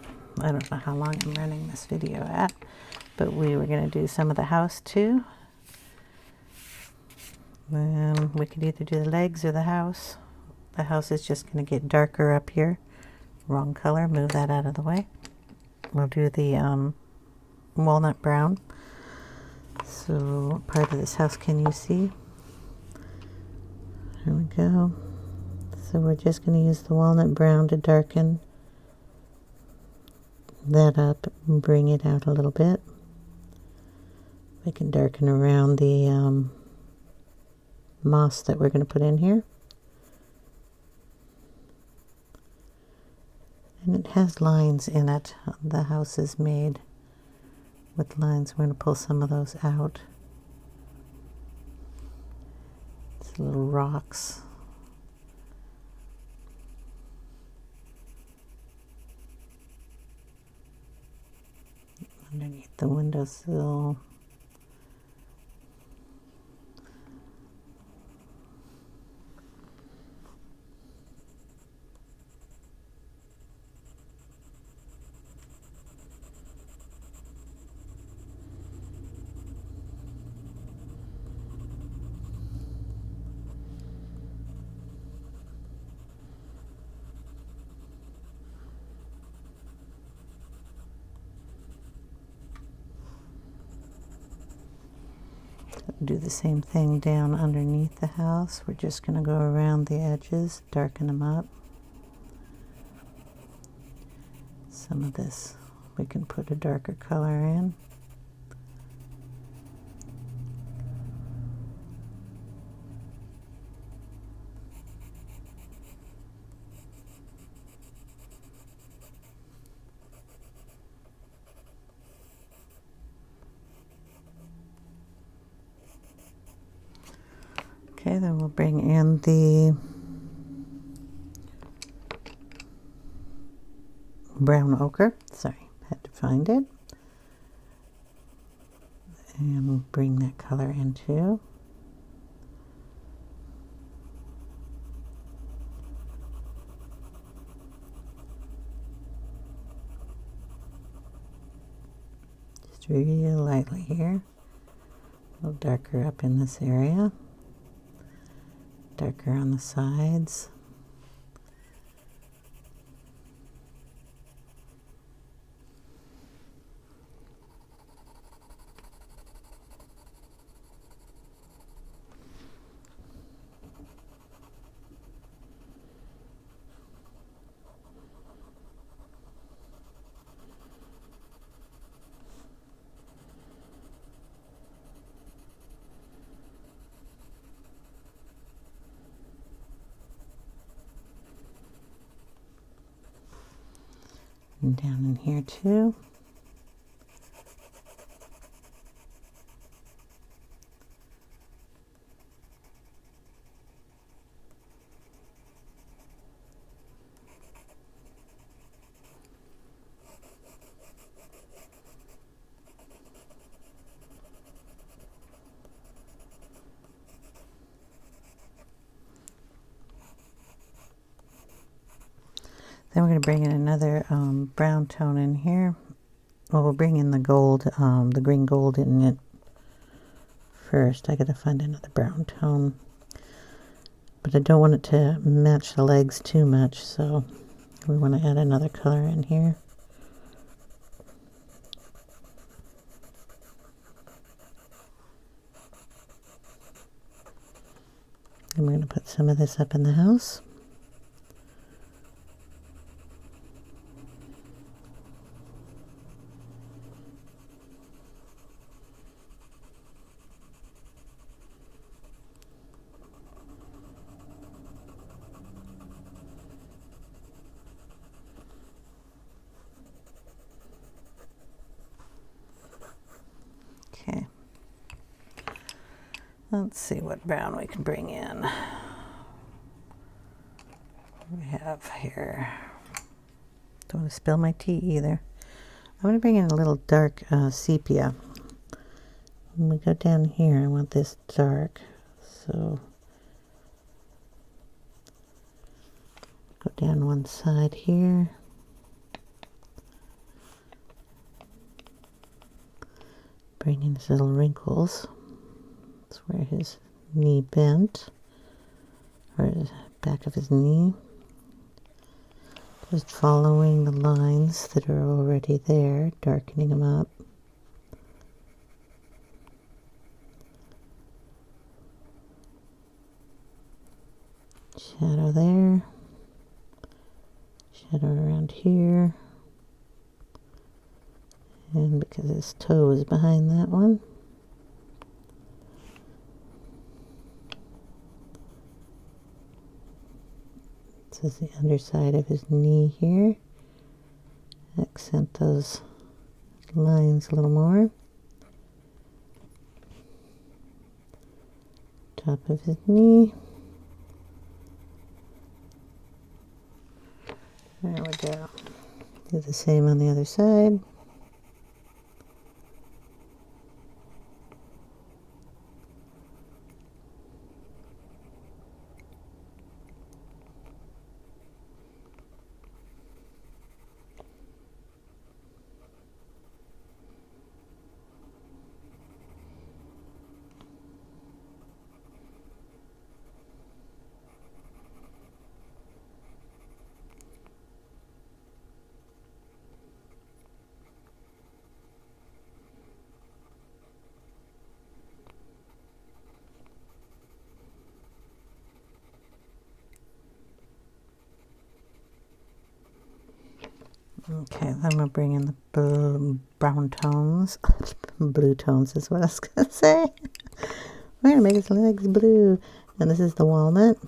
I don't know how long I'm running this video at, but we were going to do some of the house too. We could either do the legs or the house. The house is just going to get darker up here. Wrong color. Move that out of the way. We'll do the walnut brown. So what part of this house can you see? There we go. So we're just going to use the walnut brown to darken that up and bring it out a little bit. We can darken around the moss that we're going to put in here. And it has lines in it. The house is made with lines. We're going to pull some of those out. It's little rocks. Underneath the windowsill. Do the same thing down underneath the house. We're just going to go around the edges, darken them up. Some of this we can put a darker color in. Okay, then we'll bring in the brown ochre. Sorry, had to find it. And we'll bring that color in too. Just real lightly here. A little darker up in this area. Darker on the sides. And down in here too. Then we're going to bring in another brown tone in here. Well, we'll bring in the gold, the green gold in it first. I got to find another brown tone. But I don't want it to match the legs too much, so we want to add another color in here. And we're going to put some of this up in the house. Okay. Let's see what brown we can bring in. What do we have here? Don't want to spill my tea either. I'm going to bring in a little dark sepia. When we go down here, I want this dark. So go down one side here. Bring in his little wrinkles. That's where his knee bent, or the back of his knee. Just following the lines that are already there, darkening them up. Shadow there. Shadow around here. And because his toe is behind that one. This is the underside of his knee here. Accent those lines a little more. Top of his knee. There we go. Do the same on the other side. Okay, then we'll bring in the brown tones. Blue tones is what I was going to say. We're going to make his legs blue. And this is the walnut.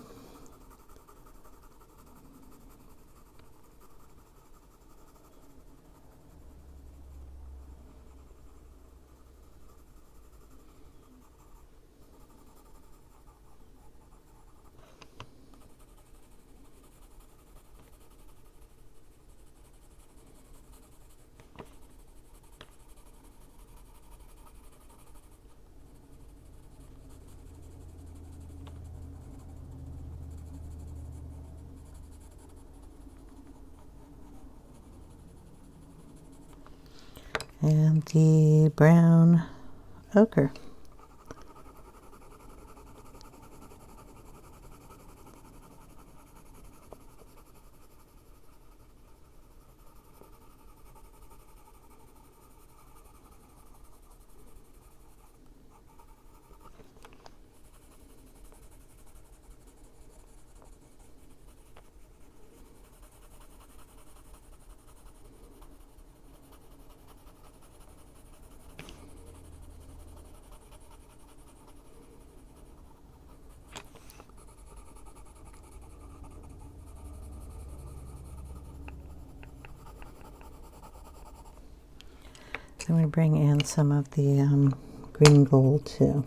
and the brown ochre. Then we bring in some of the green gold too.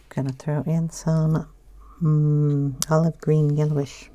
Gonna throw in some olive green yellowish.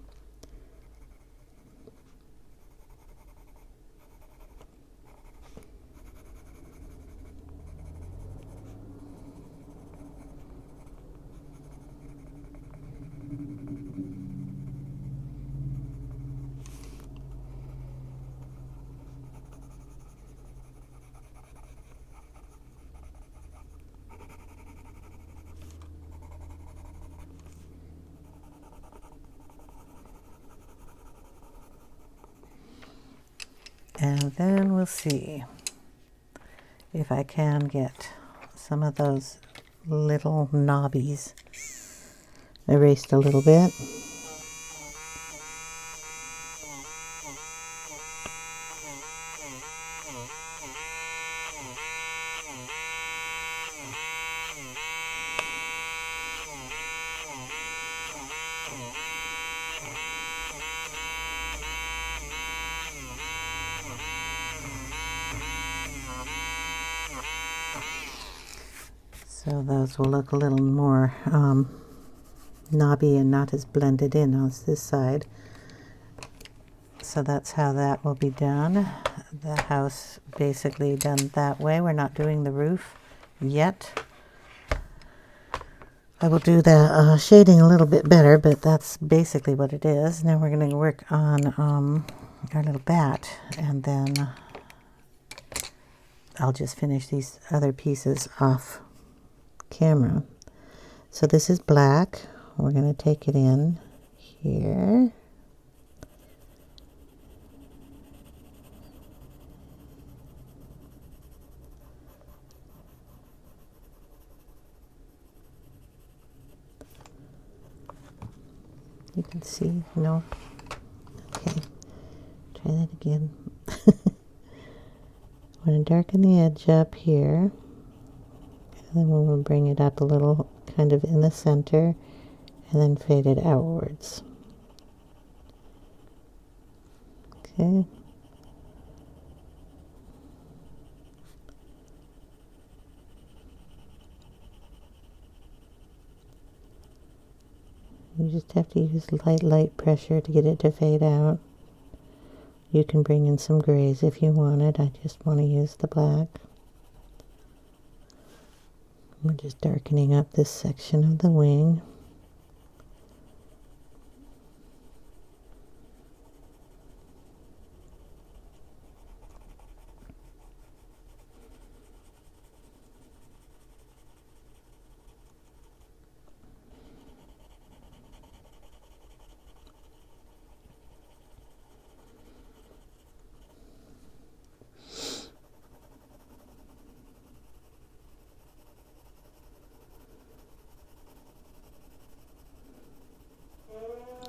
And then we'll see if I can get some of those little knobbies erased a little bit. So those will look a little more knobby and not as blended in as this side. So that's how that will be done. The house basically done that way. We're not doing the roof yet. I will do the shading a little bit better, but that's basically what it is. Now we're going to work on our little bat, and then I'll just finish these other pieces off camera. So this is black. We're going to take it in here. You can see, no? Okay, try that again. I'm going to darken the edge up here. And then we'll bring it up a little, kind of in the center, and then fade it outwards. Okay. You just have to use light pressure to get it to fade out. You can bring in some grays if you wanted. I just want to use the black. We're just darkening up this section of the wing.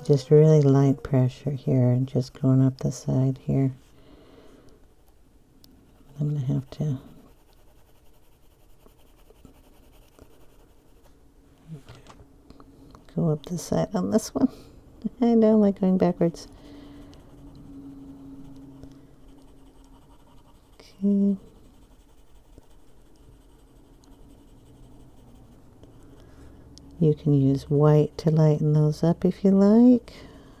Just really light pressure here and just going up the side here. I'm going to have to go up the side on this one. I don't like going backwards. Okay. You can use white to lighten those up if you like.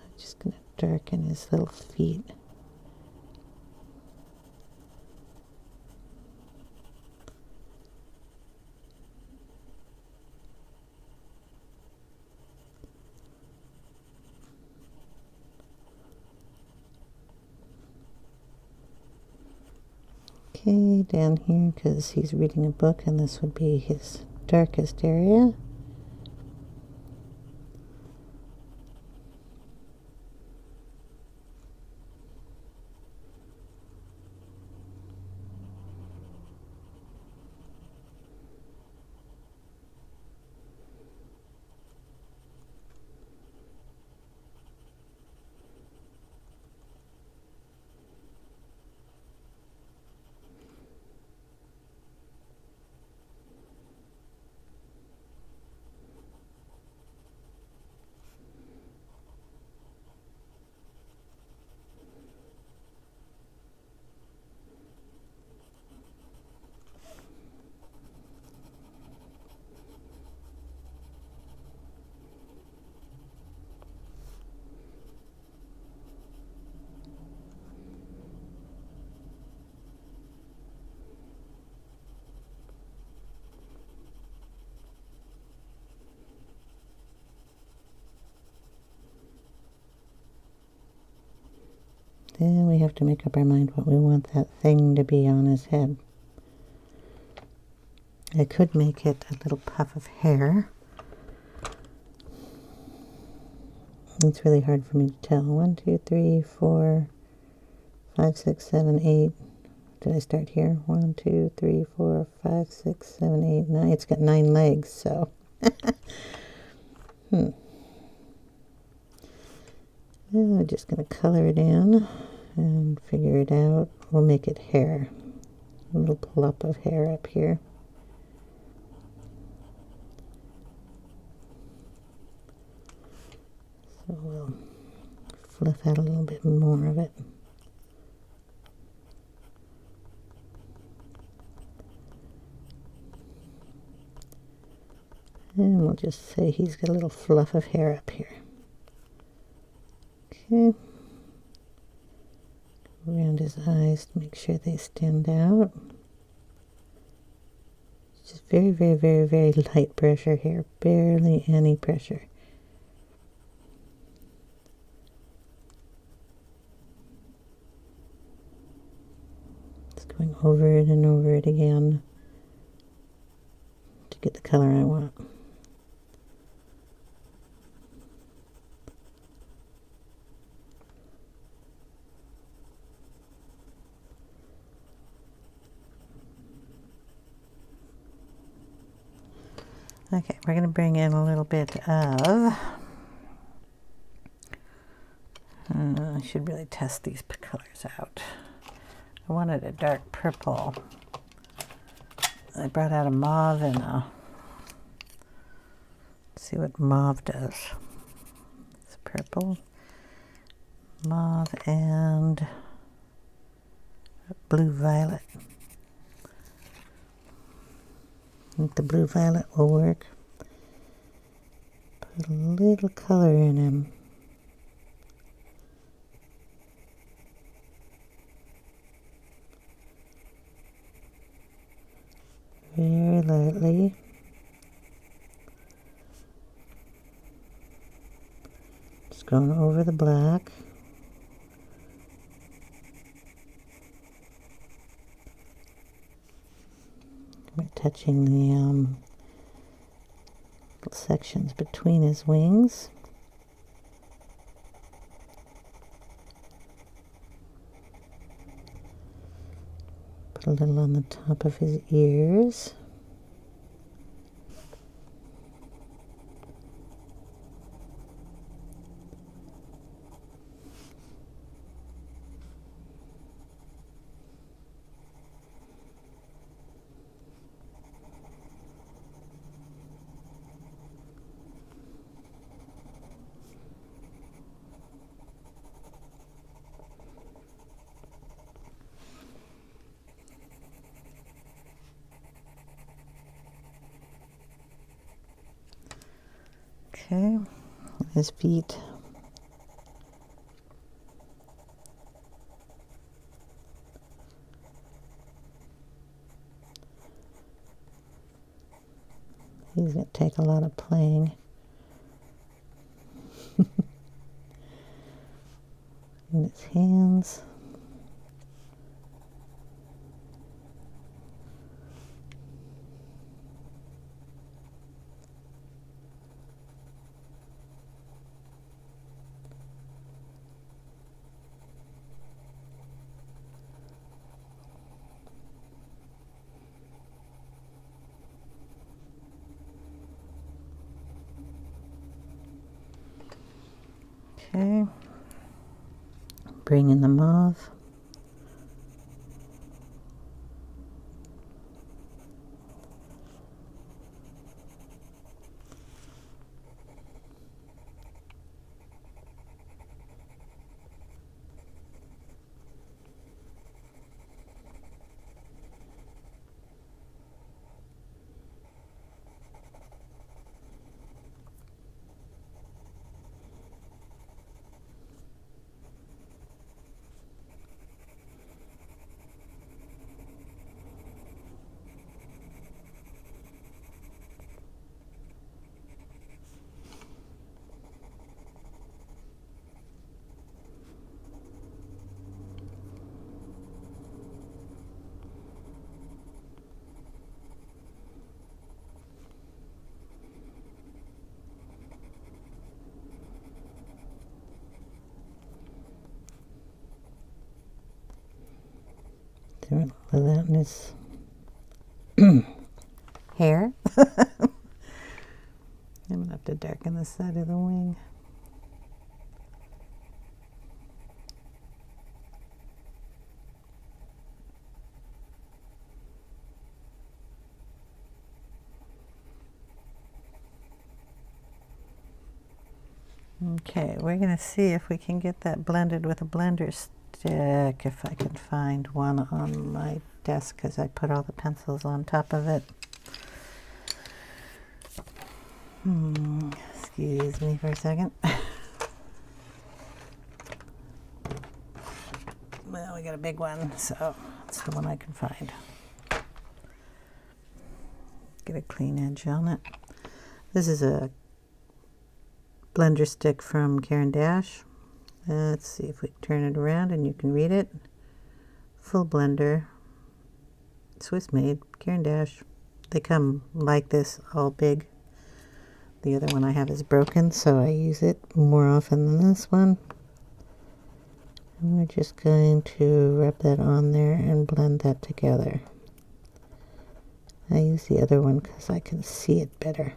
I'm just going to darken his little feet. Okay, down here, because he's reading a book and this would be his darkest area. Then we have to make up our mind what we want that thing to be on his head. I could make it a little puff of hair. It's really hard for me to tell. 1, 2, 3, 4, 5, 6, 7, 8. Did I start here? 1, 2, 3, 4, 5, 6, 7, 8, 9. It's got 9 legs, so. I'm just going to color it in and figure it out. We'll make it hair. A little plop of hair up here. So we'll fluff out a little bit more of it. And we'll just say he's got a little fluff of hair up here. Okay. Around his eyes to make sure they stand out. Just very, very, very, very light pressure here. Barely any pressure. Just going over it and over it again to get the color I want. Okay, we're going to bring in a little bit of, I should really test these colors out. I wanted a dark purple. I brought out a mauve and let's see what mauve does. It's purple, mauve, and blue violet. I think the blue violet will work. Put a little color in him. Very lightly. Just going over the black. We're touching the little sections between his wings. Put a little on the top of his ears. Okay, his feet. These that take a lot of playing. And his hands. Okay, bring in the mauve. All of that in his hair. I'm going to have to darken the side of the wing. Okay, we're going to see if we can get that blended with a blender stick, if I can find one on my desk, because I put all the pencils on top of it. Excuse me for a second. Well, we got a big one, so it's the one I can find. Get a clean edge on it. This is a blender stick from Caran d'Ache. Let's see if we turn it around and you can read it. Full blender, Swiss made, Caran d'Ache. They come like this, all big. The other one I have is broken, so I use it more often than this one. And we're just going to rub that on there and blend that together. I use the other one because I can see it better.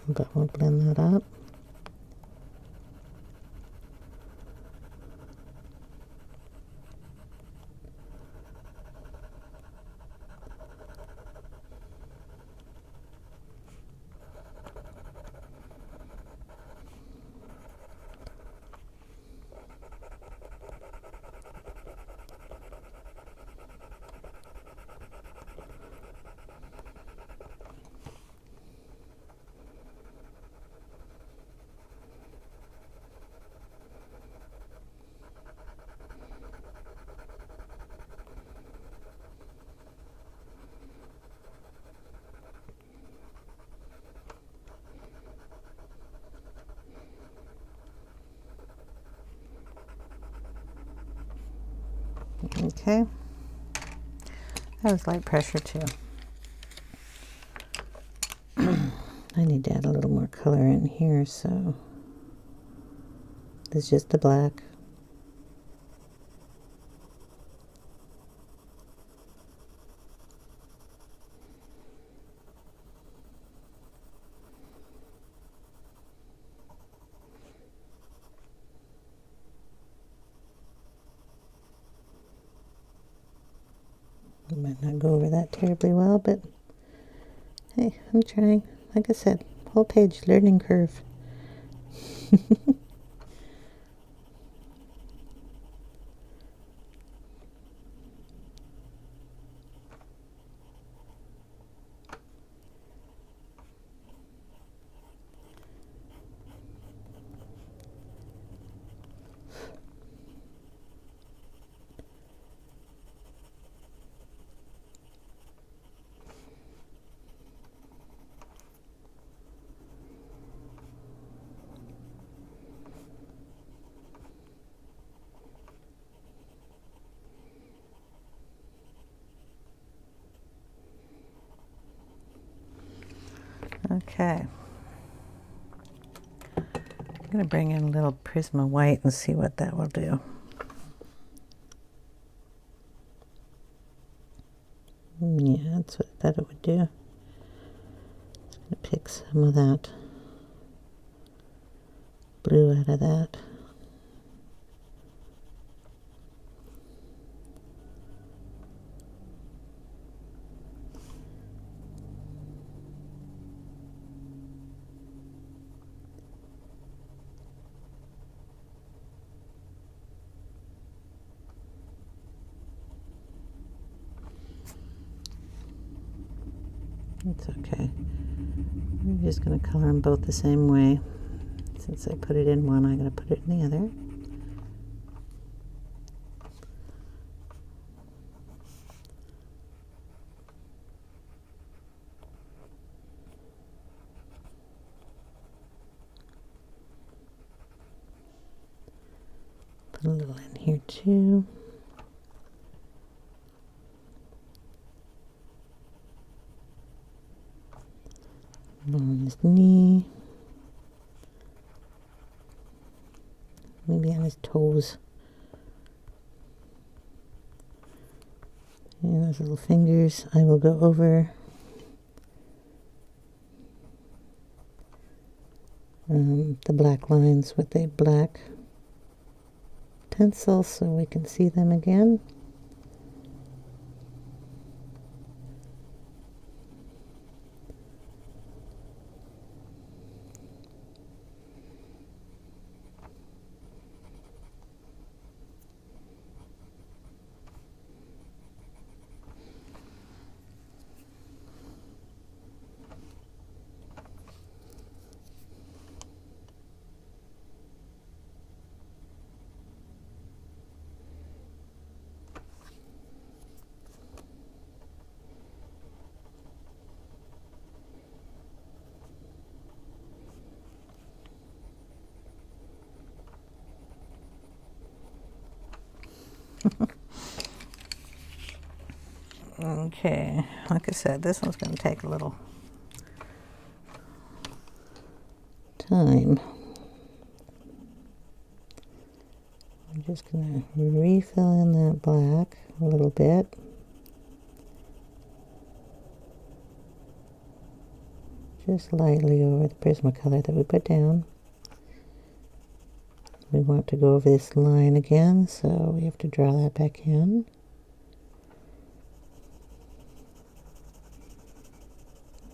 But we'll blend that up. Okay, that was light pressure too. I need to add a little more color in here, so this is just the black. It might not go over that terribly well, but hey, I'm trying. Like I said, whole page learning curve. Okay. I'm going to bring in a little Prisma white and see what that will do. Yeah, that's what I thought it would do. Just going to pick some of that blue out of that. It's okay. I'm just going to color them both the same way. Since I put it in one, I'm going to put it in the other. Put a little in here too. On his knee. Maybe on his toes. And those little fingers, I will go over the black lines with a black pencil so we can see them again. Okay, like I said, this one's going to take a little time. I'm just going to refill in that black a little bit. Just lightly over the Prismacolor that we put down. We want to go over this line again, so we have to draw that back in.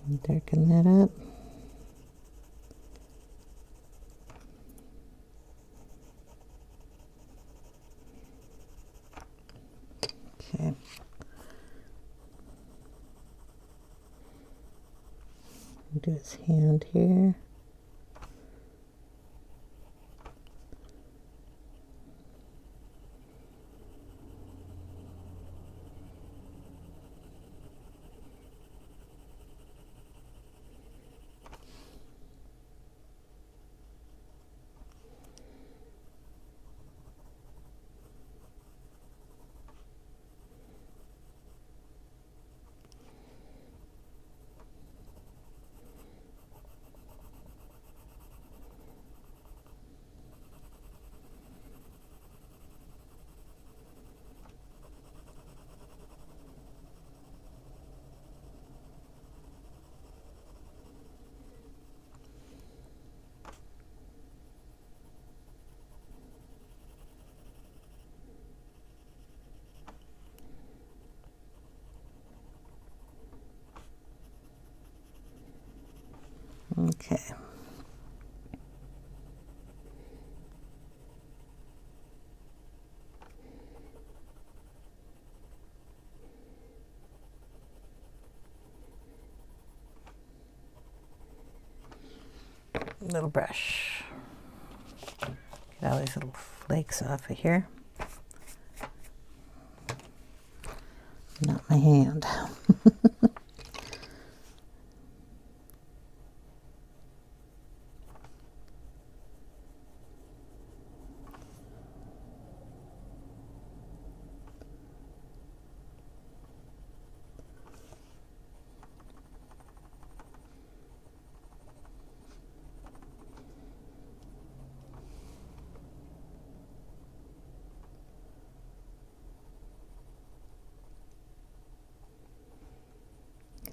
And darken that up. Okay. Do his hand here. Okay. Little brush. Get all these little flakes off of here. Not my hand.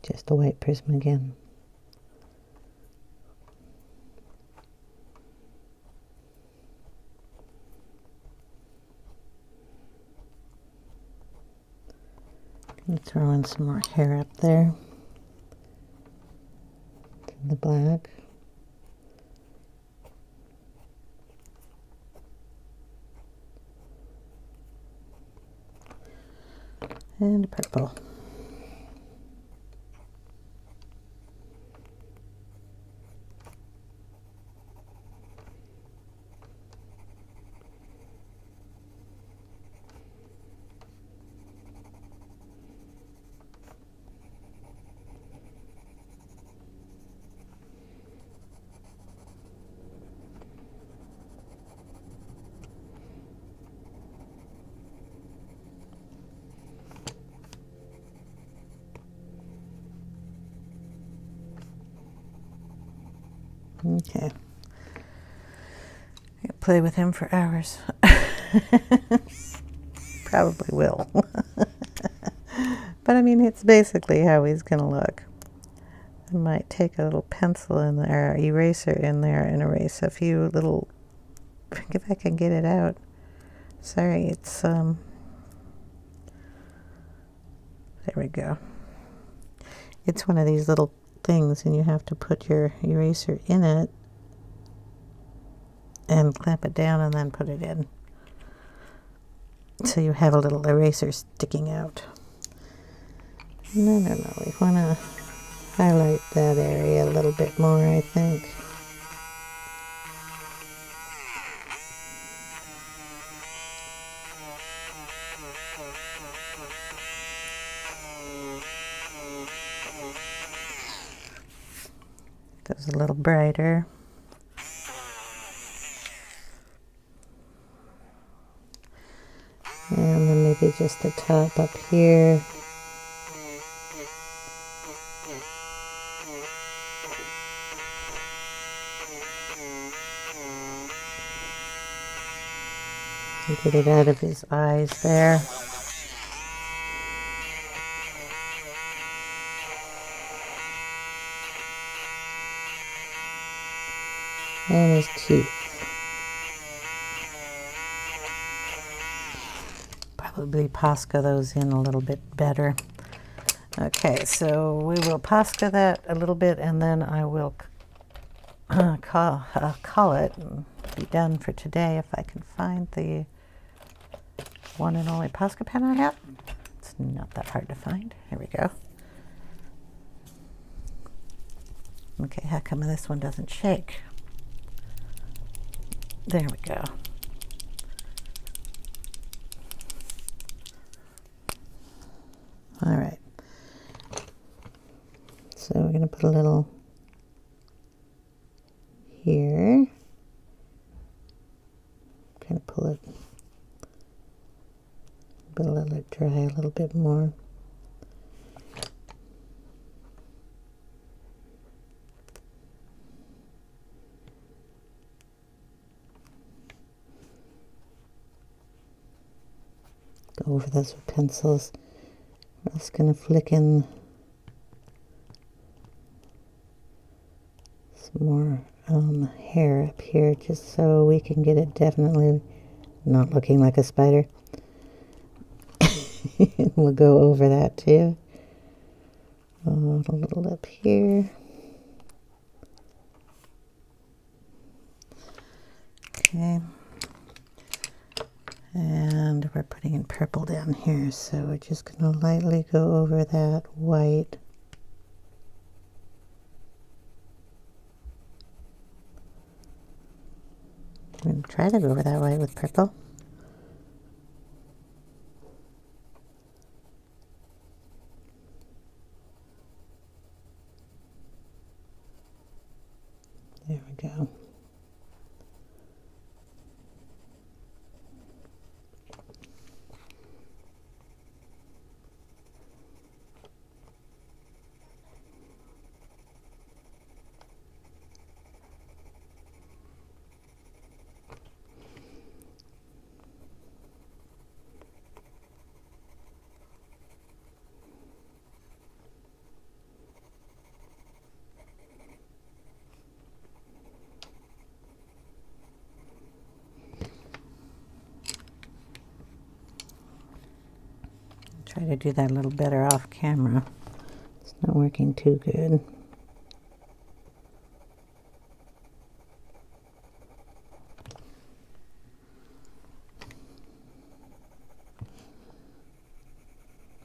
just a white prism again. And throw in some more hair up there to the black. And purple. Okay. I could play with him for hours. Probably will. But I mean, it's basically how he's going to look. I might take a little pencil in there, eraser in there, and erase a few little, if I can get it out. Sorry, it's, there we go. It's one of these little things, and you have to put your eraser in it and clamp it down and then put it in. So you have a little eraser sticking out. No, we want to highlight that area a little bit more, I think. Goes a little brighter. And then maybe just the top up here. And get it out of his eyes there. And his teeth. Probably Posca those in a little bit better. Okay, so we will Posca that a little bit, and then I will call it and be done for today if I can find the one and only Posca pen I have. It's not that hard to find. Here we go. Okay, how come this one doesn't shake? There we go. All right. So we're going to put a little here. Kind of pull it, but let it dry a little bit more. Go over those with pencils. We're just going to flick in some more hair up here just so we can get it definitely not looking like a spider. We'll go over that too. A little up here. Okay. And we're putting in purple down here, so we're just going to lightly go over that white. I'm going to try to go over that white with purple. There we go. Try to do that a little better off camera. It's not working too good.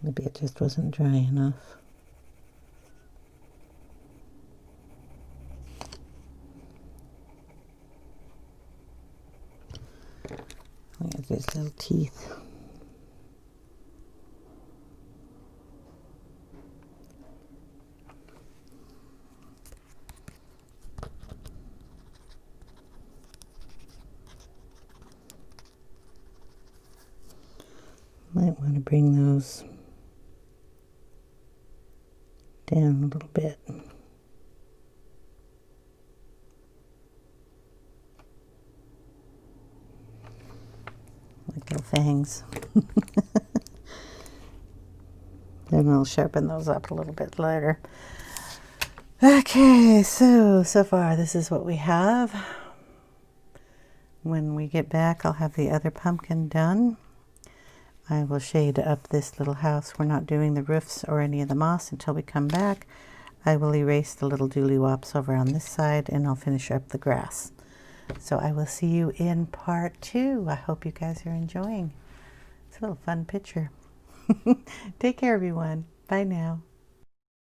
Maybe it just wasn't dry enough. Look at these little teeth. Might want to bring those down a little bit. Like little fangs. Then I'll sharpen those up a little bit later. Okay, so far this is what we have. When we get back, I'll have the other pumpkin done. I will shade up this little house. We're not doing the roofs or any of the moss until we come back. I will erase the little dooley-wops over on this side, and I'll finish up the grass. So I will see you in part 2. I hope you guys are enjoying. It's a little fun picture. Take care, everyone. Bye now.